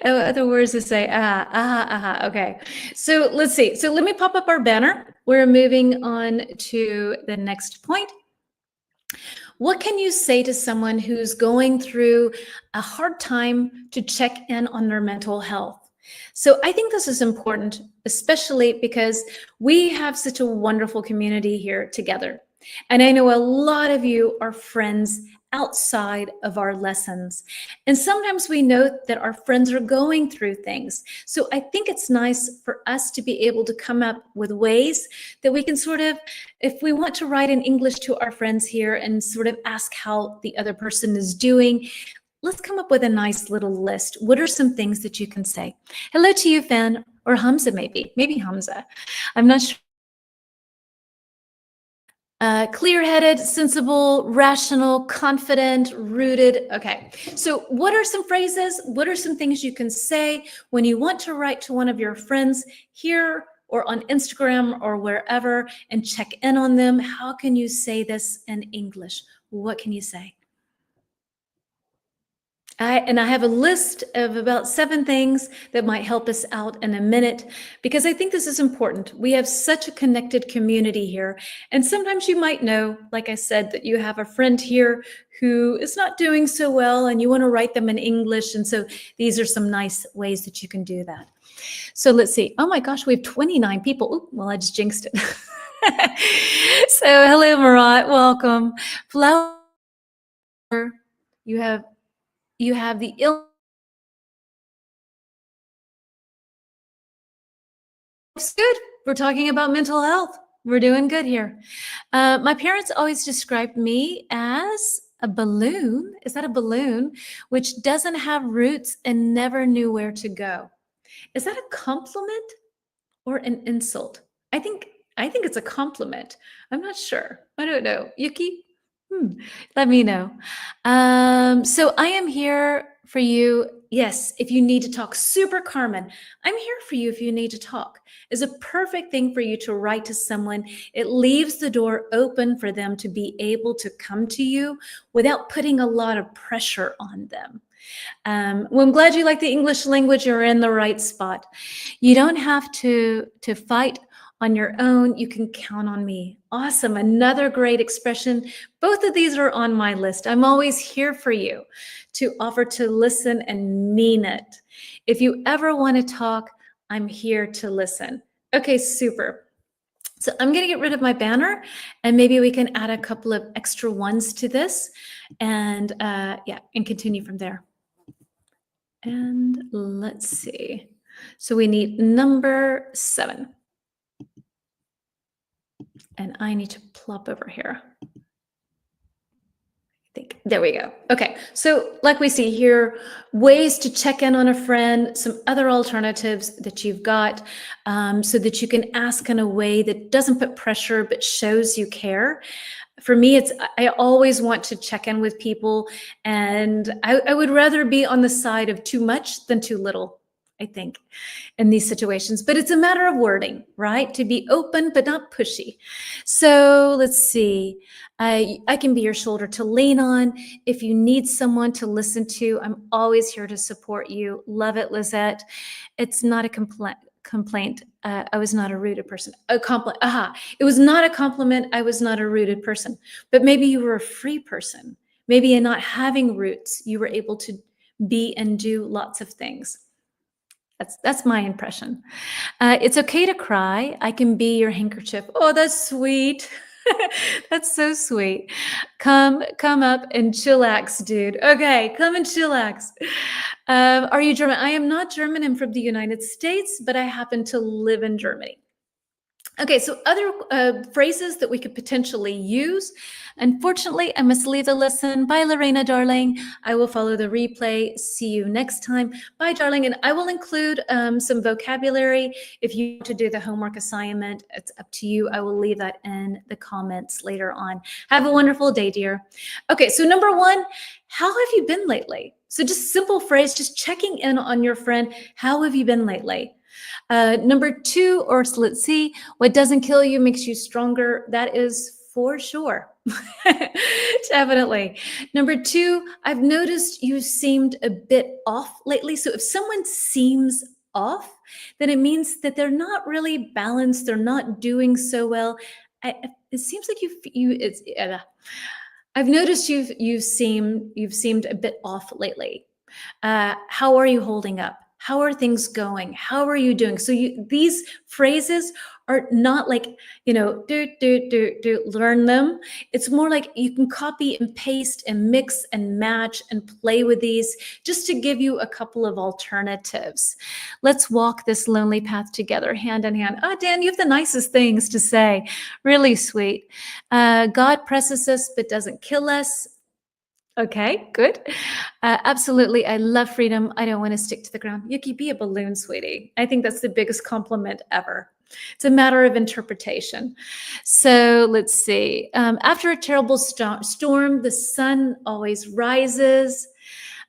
Other words to say. Okay. So let's see. So let me pop up our banner. We're moving on to the next point. What can you say to someone who's going through a hard time to check in on their mental health? So I think this is important, especially because we have such a wonderful community here together. And I know a lot of you are friends outside of our lessons. And sometimes we know that our friends are going through things. So I think it's nice for us to be able to come up with ways that we can sort of, if we want to write in English to our friends here and sort of ask how the other person is doing, let's come up with a nice little list. What are some things that you can say? Hello to you, Fan, or Hamza maybe Hamza. I'm not sure. Clear-headed, sensible, rational, confident, rooted. Okay, so what are some phrases? What are some things you can say when you want to write to one of your friends here or on Instagram or wherever and check in on them? How can you say this in English? What can you say? I have a list of about 7 things that might help us out in a minute, because I think this is important. We have such a connected community here. And sometimes you might know, like I said, that you have a friend here who is not doing so well and you want to write them in English. And so these are some nice ways that you can do that. So let's see. Oh my gosh, we have 29 people. Ooh, well, I just jinxed it. So hello, Marat. Welcome. Flower, you have the ill. It's good. We're talking about mental health. We're doing good here. My parents always described me as a balloon. Is that a balloon? Which doesn't have roots and never knew where to go. Is that a compliment or an insult? I think it's a compliment. I'm not sure. I don't know. Yuki? Let me know. So I am here for you. Yes, if you need to talk. Super Carmen, I'm here for you if you need to talk. Is a perfect thing for you to write to someone. It leaves the door open for them to be able to come to you without putting a lot of pressure on them. Well, I'm glad you like the English language. You're in the right spot. You don't have to fight on your own. You can count on me. Awesome. Another great expression. Both of these are on my list. I'm always here for you to offer to listen and mean it. If you ever want to talk, I'm here to listen. Okay, super. So I'm going to get rid of my banner and maybe we can add a couple of extra ones to this and yeah, and continue from there. And let's see. So we need number 7. And I need to plop over here. I think There we go. Okay. So, like we see here, ways to check in on a friend, some other alternatives that you've got so that you can ask in a way that doesn't put pressure but shows you care. For me, it's I always want to check in with people, and I would rather be on the side of too much than too little, I think, in these situations. But it's a matter of wording, right? To be open but not pushy. So let's see. I can be your shoulder to lean on. If you need someone to listen to, I'm always here to support you. Love it, Lizette. It's not a complaint. I was not a rooted person. A compliment. Aha. It was not a compliment. I was not a rooted person. But maybe you were a free person. Maybe in not having roots, you were able to be and do lots of things. That's my impression. It's okay to cry. I can be your handkerchief. Oh, that's sweet. That's so sweet. Come up and chillax, dude. Okay, come and chillax. Are you German? I am not German. I'm from the United States, but I happen to live in Germany. Okay, so other phrases that we could potentially use. Unfortunately, I must leave the lesson. Bye, Lorena, darling. I will follow the replay. See you next time. Bye, darling. And I will include some vocabulary. If you want to do the homework assignment, it's up to you. I will leave that in the comments later on. Have a wonderful day, dear. Okay, so number one, how have you been lately? So just simple phrase, just checking in on your friend. How have you been lately? Number two, or let's see, what doesn't kill you makes you stronger. That is for sure. Definitely. Number two, I've noticed you seemed a bit off lately. So if someone seems off, then it means that they're not really balanced. They're not doing so well. It seems like I've noticed you've seemed a bit off lately. How are you holding up? How are things going? How are you doing? So these phrases are not like, learn them. It's more like you can copy and paste and mix and match and play with these just to give you a couple of alternatives. Let's walk this lonely path together, hand in hand. Ah, Dan, you have the nicest things to say. Really sweet. God presses us but doesn't kill us. Okay, good. Absolutely. I love freedom. I don't want to stick to the ground. Yuki, be a balloon, sweetie. I think that's the biggest compliment ever. It's a matter of interpretation. So let's see. After a terrible storm, the sun always rises.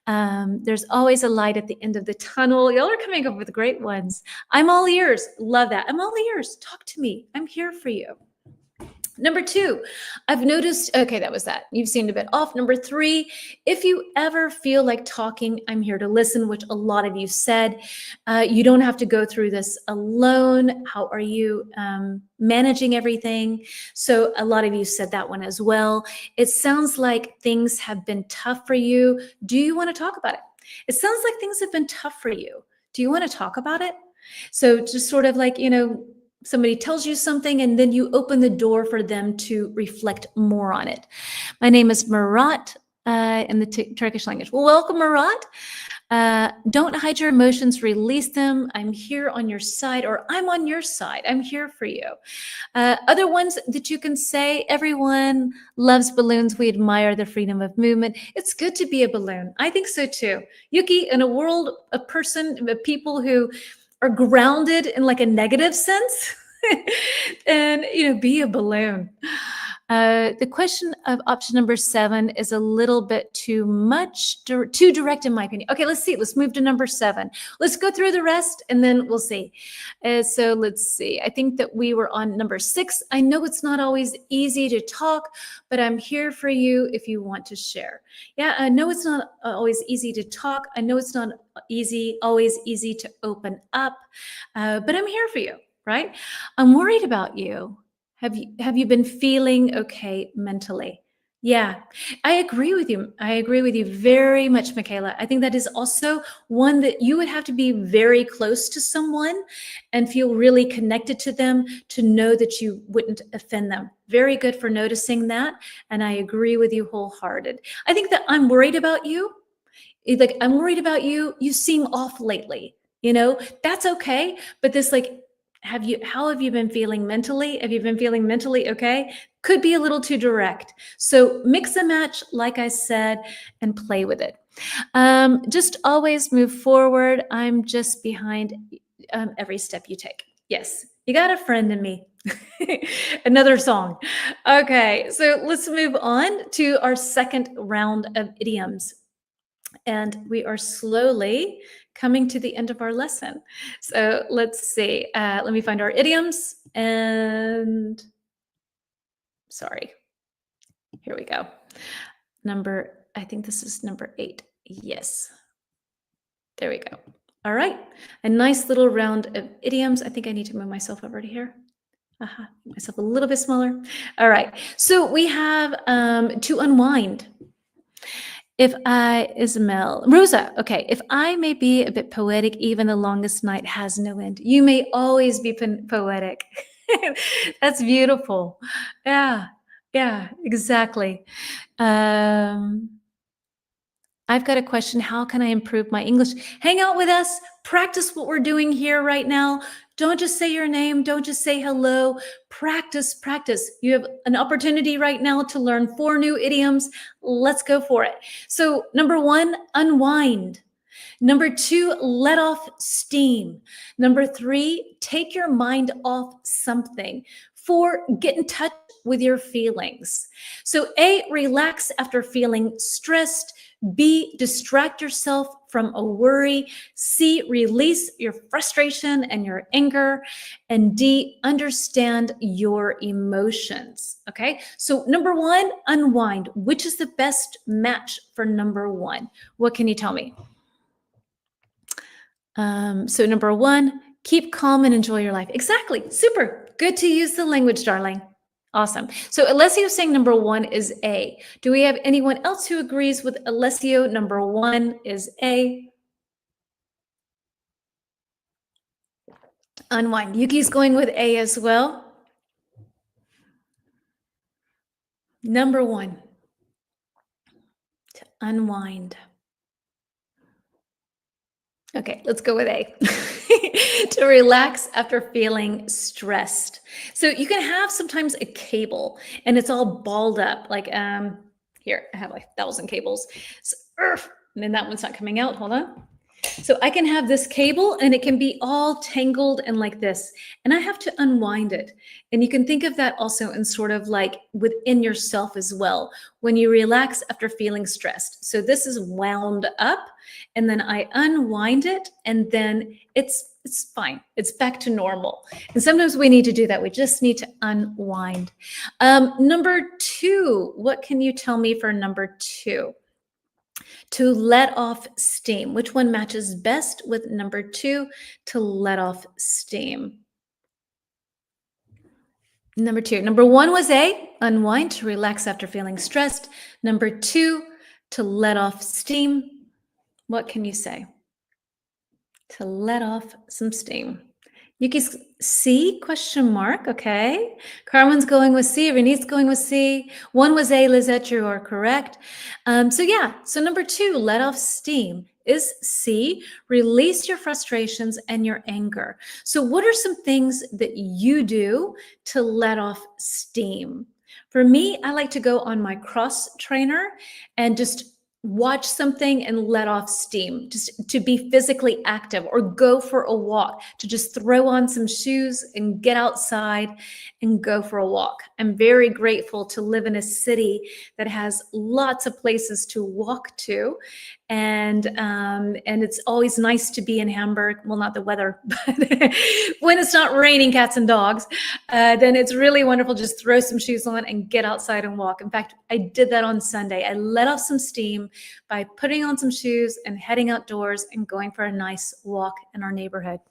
There's always a light at the end of the tunnel. Y'all are coming up with great ones. I'm all ears. Love that. I'm all ears. Talk to me. I'm here for you. Number two, I've noticed, okay, that was that. You've seemed a bit off. Number three, if you ever feel like talking, I'm here to listen, which a lot of you said. You don't have to go through this alone. How are you managing everything? So a lot of you said that one as well. It sounds like things have been tough for you. Do you want to talk about it? It sounds like things have been tough for you. Do you want to talk about it? So just sort of like, somebody tells you something and then you open the door for them to reflect more on it. My name is Murat in the Turkish language. Well, welcome, Murat. Don't hide your emotions, release them. I'm here on your side, or I'm on your side. I'm here for you. Other ones that you can say, everyone loves balloons. We admire the freedom of movement. It's good to be a balloon. I think so too. Yuki, in a world of people who are grounded in like a negative sense, and be a balloon. The question of option number 7 is a little bit too direct in my opinion. Okay, let's see. Let's move to number 7. Let's go through the rest and then we'll see. So let's see. I think that we were on number 6. I know it's not always easy to talk, but I'm here for you if you want to share. Yeah, I know it's not always easy to talk. I know it's not always easy to open up, but I'm here for you, right? I'm worried about you. Have you been feeling okay mentally? Yeah, I agree with you. I agree with you very much, Michaela. I think that is also one that you would have to be very close to someone and feel really connected to them to know that you wouldn't offend them. Very good for noticing that. And I agree with you wholehearted. I think that I'm worried about you. Like, I'm worried about you. You seem off lately. That's okay. But this, like, How have you been feeling mentally? Have you been feeling mentally okay? Could be a little too direct. So mix and match, like I said, and play with it. Just always move forward. I'm just behind every step you take. Yes, you got a friend in me. Another song. Okay, so let's move on to our second round of idioms. And we are slowly coming to the end of our lesson. So let's see. Let me find our idioms. And sorry, here we go. I think this is number 8. Yes. There we go. All right. A nice little round of idioms. I think I need to move myself over to here. Myself a little bit smaller. All right. So we have to unwind. If I, Ismail, Rosa, okay, if I may be a bit poetic, even the longest night has no end. You may always be poetic. That's beautiful. Yeah, yeah, exactly. I've got a question. How can I improve my English? Hang out with us. Practice what we're doing here right now. Don't just say your name. Don't just say hello. Practice, practice. You have an opportunity right now to learn 4 new idioms. Let's go for it. So, number 1, unwind. Number 2, let off steam. Number 3, take your mind off something. 4, get in touch with your feelings. So, A, relax after feeling stressed. B, distract yourself from a worry. C, release your frustration and your anger. And D, understand your emotions. Okay, so number 1, unwind. Which is the best match for number 1? What can you tell me? So number 1, keep calm and enjoy your life. Exactly. Super. Good to use the language, darling. Awesome. So Alessio saying number 1 is A. Do we have anyone else who agrees with Alessio? Number 1 is A. Unwind. Yuki's going with A as well. Number 1, to unwind. Okay, let's go with A. To relax after feeling stressed. So you can have sometimes a cable and it's all balled up. Like here, I have like 1,000 cables. So, and then that one's not coming out. Hold on. So I can have this cable and it can be all tangled and like this, and I have to unwind it. And you can think of that also in sort of like within yourself as well, when you relax after feeling stressed. So this is wound up and then I unwind it and then it's fine. It's back to normal. And sometimes we need to do that. We just need to unwind. Number 2, what can you tell me for number 2? To let off steam. Which one matches best with number 2? To let off steam. Number 2. Number 1 was A, unwind, to relax after feeling stressed. Number 2, to let off steam. What can you say? To let off some steam. Yuki's C, question mark, okay. Carmen's going with C, Renee's going with C. 1 was A, Lizette, you are correct. So number 2, let off steam is C, release your frustrations and your anger. So what are some things that you do to let off steam? For me, I like to go on my cross trainer and just watch something and let off steam, just to be physically active, or go for a walk, to just throw on some shoes and get outside and go for a walk. I'm very grateful to live in a city that has lots of places to walk to. And it's always nice to be in Hamburg. Well, not the weather, but when it's not raining cats and dogs, then it's really wonderful. Just throw some shoes on and get outside and walk. In fact, I did that on Sunday. I let off some steam by putting on some shoes and heading outdoors and going for a nice walk in our neighborhood.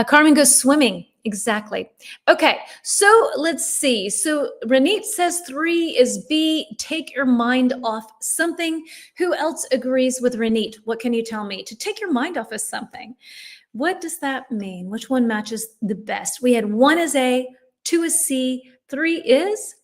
Carmen goes swimming. Exactly. Okay, so let's see. So Renate says 3 is B, take your mind off something. Who else agrees with Renate? What can you tell me? To take your mind off of something. What does that mean? Which one matches the best? We had 1 is A, 2 is C, 3 is?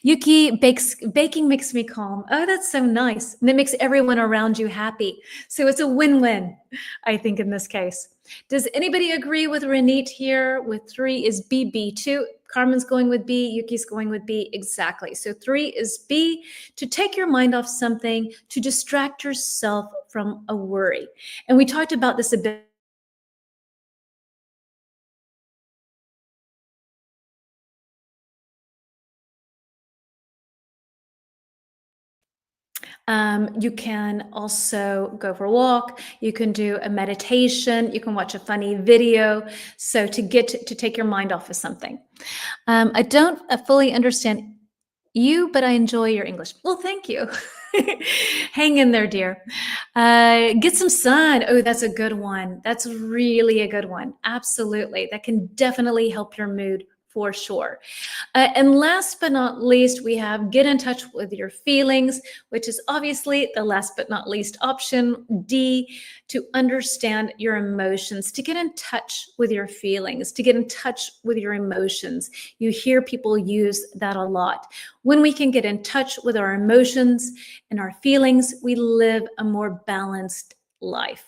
Yuki, baking makes me calm. Oh, that's so nice. And it makes everyone around you happy. So it's a win-win, I think, in this case. Does anybody agree with Renit here? With 3 is B, B2. Carmen's going with B, Yuki's going with B. Exactly. So 3 is B, to take your mind off something, to distract yourself from a worry. And we talked about this a bit. You can also go for a walk. You can do a meditation. You can watch a funny video. So to take your mind off of something. I don't fully understand you, but I enjoy your English. Well, thank you. Hang in there, dear. Get some sun. Oh, that's a good one. That's really a good one. Absolutely. That can definitely help your mood for sure. And last but not least, we have get in touch with your feelings, which is obviously the last but not least option, D, to understand your emotions, to get in touch with your feelings, to get in touch with your emotions. You hear people use that a lot. When we can get in touch with our emotions and our feelings, we live a more balanced life,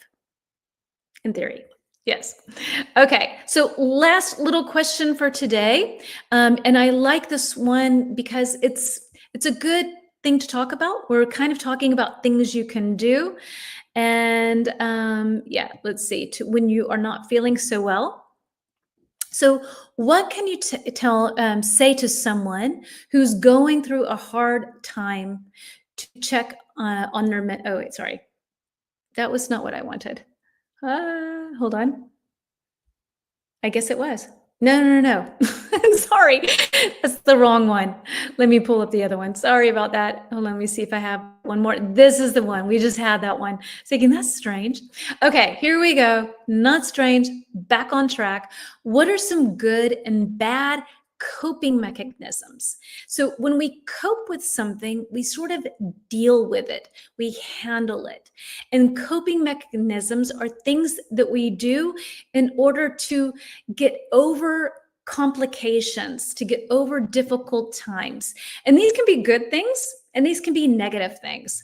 in theory. Yes. Okay. So last little question for today. And I like this one because it's a good thing to talk about. We're kind of talking about things you can do. And yeah, let's see, when you are not feeling so well. So what can you say to someone who's going through a hard time to check on their, oh, wait, sorry. That was not what I wanted. Hold on. I guess it was. No, no, no, no. Sorry, that's the wrong one. Let me pull up the other one. Sorry about that. Hold on, let me see if I have one more. This is the one. We just had that one. Thinking that's strange. Okay, here we go. Not strange. Back on track. What are some good and bad coping mechanisms? So when we cope with something, we sort of deal with it. We handle it. And coping mechanisms are things that we do in order to get over complications, to get over difficult times. And these can be good things and these can be negative things.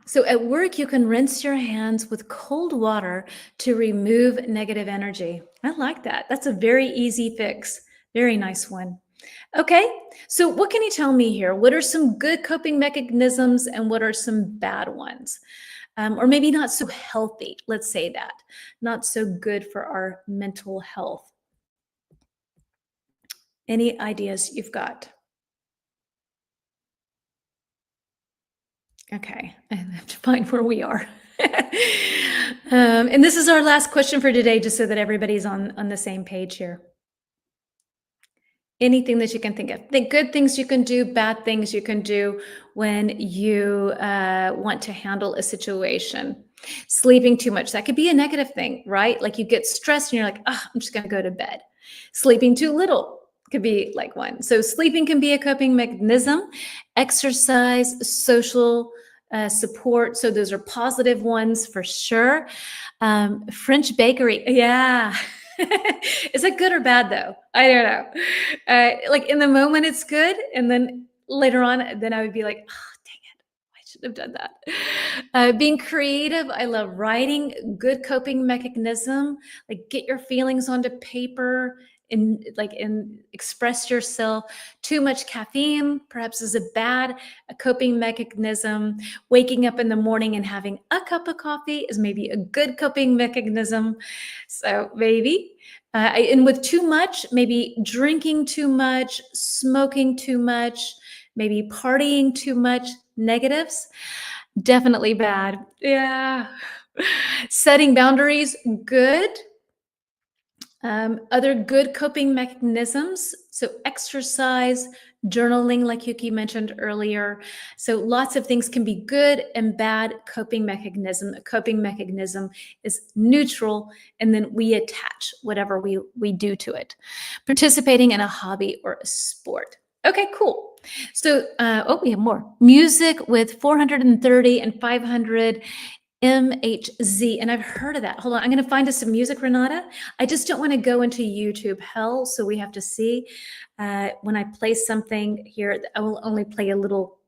So at work, you can rinse your hands with cold water to remove negative energy. I like that. That's a very easy fix. Very nice one. Okay, so what can you tell me here? What are some good coping mechanisms and what are some bad ones? Or maybe not so healthy, let's say that. Not so good for our mental health. Any ideas you've got? Okay, I have to find where we are. And this is our last question for today, just so that everybody's on the same page here. Anything that you can think of. Think good things you can do, bad things you can do when you want to handle a situation. Sleeping too much, that could be a negative thing, right? Like you get stressed and you're like, oh, I'm just going to go to bed. Sleeping too little could be like one. So sleeping can be a coping mechanism. Exercise, social support. So those are positive ones for sure. French bakery. Yeah. Is it good or bad though? I don't know. Like in the moment it's good. And then later on, then I would be like, oh, dang it. I should have done that. Being creative. I love writing. Good coping mechanism. Like get your feelings onto paper and express yourself. Too much caffeine perhaps is a coping mechanism. Waking up in the morning and having a cup of coffee is maybe a good coping mechanism. So maybe. And with too much, maybe drinking too much, smoking too much, maybe partying too much, negatives, definitely bad. Yeah. Setting boundaries, good. Other good coping mechanisms, so exercise, journaling, like Yuki mentioned earlier. So lots of things can be good and bad coping mechanism. A coping mechanism is neutral, and then we attach whatever we do to it. Participating in a hobby or a sport. Okay, cool. So, we have more. Music with 430 and 500 MHZ, and I've heard of that. Hold on, I'm going to find us some music, Renata. I just don't want to go into YouTube hell, so we have to see. When I play something here, I will only play a little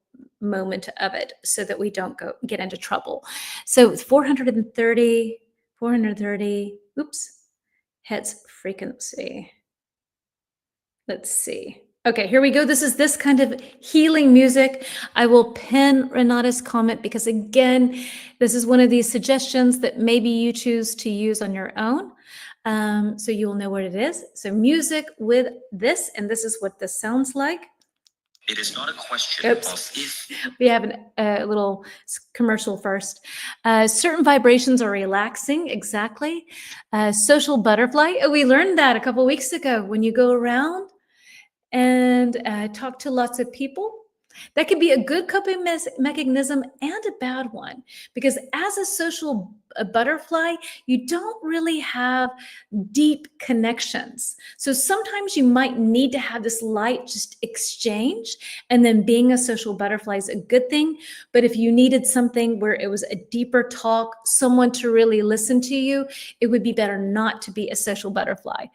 moment of it so that we don't get into trouble. So it's 430, 430. Oops, hertz frequency. Let's see. Okay, here we go. This is this kind of healing music. I will pin Renata's comment because, again, this is one of these suggestions that maybe you choose to use on your own. So you will know what it is. So music with this, and this is what this sounds like. It is not a question of if. We have a little commercial first. Certain vibrations are relaxing, exactly. Social butterfly. Oh, we learned that a couple weeks ago. When you go around and talk to lots of people, that can be a good coping mechanism and a bad one, because as a social butterfly, you don't really have deep connections. So sometimes you might need to have this light just exchange, and then being a social butterfly is a good thing. But if you needed something where it was a deeper talk, someone to really listen to you, it would be better not to be a social butterfly.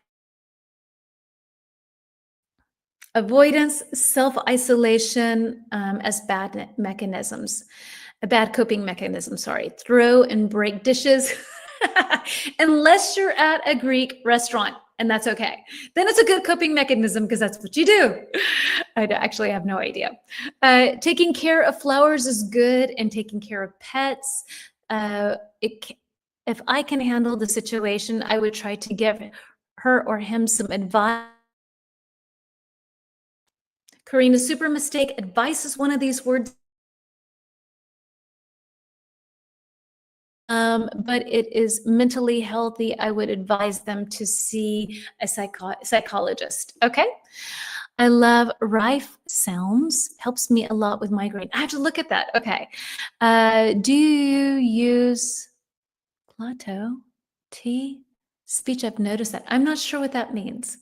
Avoidance, self-isolation as bad mechanisms, a bad coping mechanism, sorry. Throw and break dishes, unless you're at a Greek restaurant, and that's okay. Then it's a good coping mechanism because that's what you do. I actually have no idea. Taking care of flowers is good, and taking care of pets. If I can handle the situation, I would try to give her or him some advice. Karina, super mistake. Advice is one of these words. But it is mentally healthy. I would advise them to see a psychologist. Okay. I love rife sounds. Helps me a lot with migraine. I have to look at that. Okay. Do you use Plato T speech? I've noticed that. I'm not sure what that means.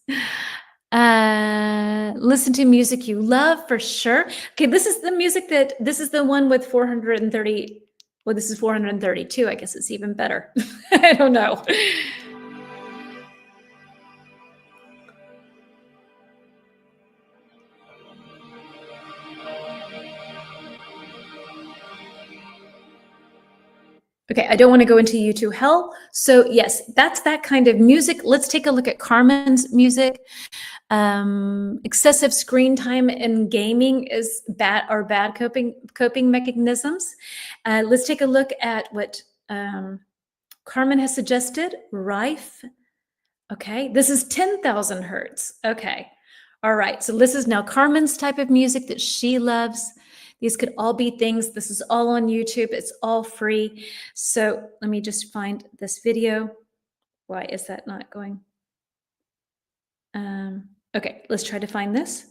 Listen to music you love, for sure. Okay, this is the music this is the one with 430. Well, this is 432. I guess it's even better. I don't know. Okay, I don't want to go into YouTube hell. So yes, that's that kind of music. Let's take a look at Carmen's music. Excessive screen time and gaming is bad coping mechanisms. Let's take a look at what Carmen has suggested. Rife. Okay, this is 10,000 hertz. Okay, all right. So this is now Carmen's type of music that she loves. These could all be things. This is all on YouTube. It's all free. So let me just find this video. Why is that not going? Okay, let's try to find this.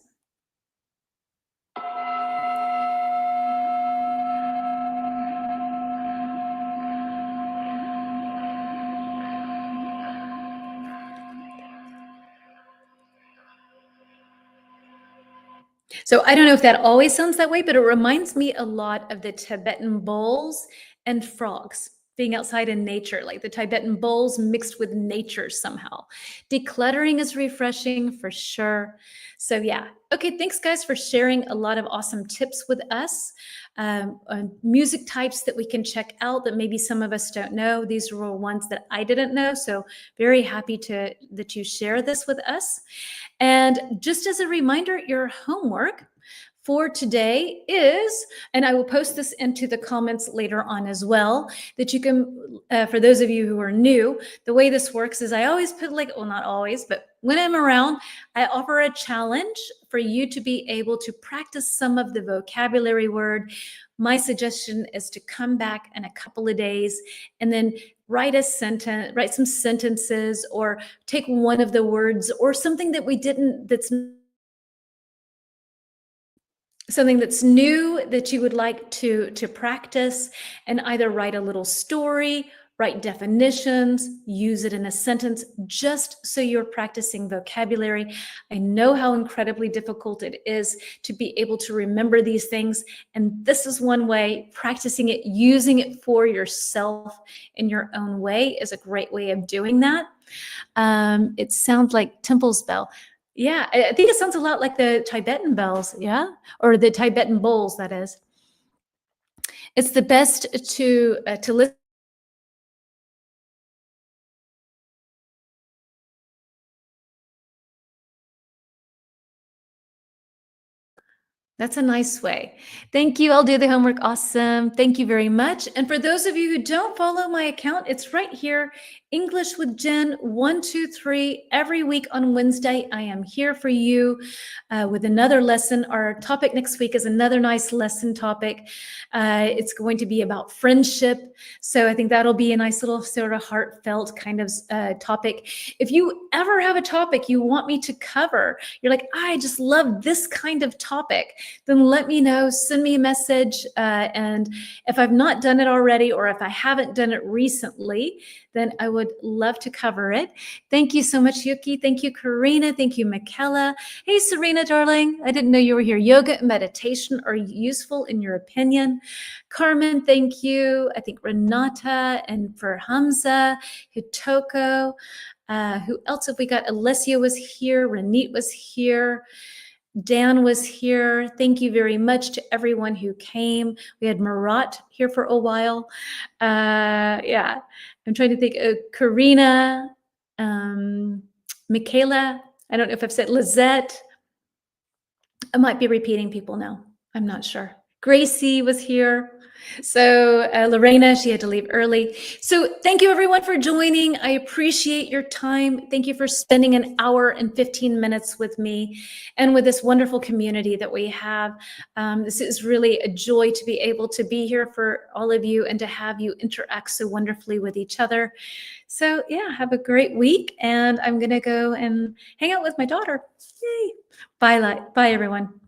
So I don't know if that always sounds that way, but it reminds me a lot of the Tibetan bowls and frogs being outside in nature, like the Tibetan bowls mixed with nature somehow. Decluttering is refreshing for sure. So yeah. Okay, thanks guys for sharing a lot of awesome tips with us. Music types that we can check out that maybe some of us don't know. These were ones that I didn't know. So very happy that you share this with us. And just as a reminder, your homework for today is, and I will post this into the comments later on as well, that you can, for those of you who are new, the way this works is I always put well, not always, but when I'm around, I offer a challenge for you to be able to practice some of the vocabulary word. My suggestion is to come back in a couple of days and then write some sentences, or take one of the words or something that we didn't, something that's new that you would like to practice, and either write a little story write definitions, use it in a sentence, just so you're practicing vocabulary. I know how incredibly difficult it is to be able to remember these things. And this is one way. Practicing it, using it for yourself in your own way is a great way of doing that. It sounds like Temple's bell. Yeah, I think it sounds a lot like the Tibetan bells, yeah? Or the Tibetan bowls, that is. It's the best to listen. That's a nice way. Thank you. I'll do the homework. Awesome. Thank you very much. And for those of you who don't follow my account, it's right here. English with Jen 123. Every week on Wednesday, I am here for you with another lesson. Our topic next week is another nice lesson topic. It's going to be about friendship. So I think that'll be a nice little sort of heartfelt kind of topic. If you ever have a topic you want me to cover, you're like, I just love this kind of topic, then let me know, send me a message. And if I've not done it already, or if I haven't done it recently, then I would love to cover it. Thank you so much, Yuki. Thank you, Karina. Thank you, Michaela. Hey, Serena, darling. I didn't know you were here. Yoga and meditation are useful in your opinion. Carmen, thank you. I think Renata, and for Hamza, Hitoko. Who else have we got? Alessia was here. Renit was here. Dan was here. Thank you very much to everyone who came. We had Marat here for a while. Yeah, I'm trying to think. Karina, Michaela. I don't know if I've said Lizette. I might be repeating people now. I'm not sure. Gracie was here. So Lorena, she had to leave early. So thank you everyone for joining. I appreciate your time. Thank you for spending an hour and 15 minutes with me and with this wonderful community that we have. This is really a joy to be able to be here for all of you and to have you interact so wonderfully with each other. So yeah, have a great week. And I'm gonna go and hang out with my daughter. Yay. Bye, everyone.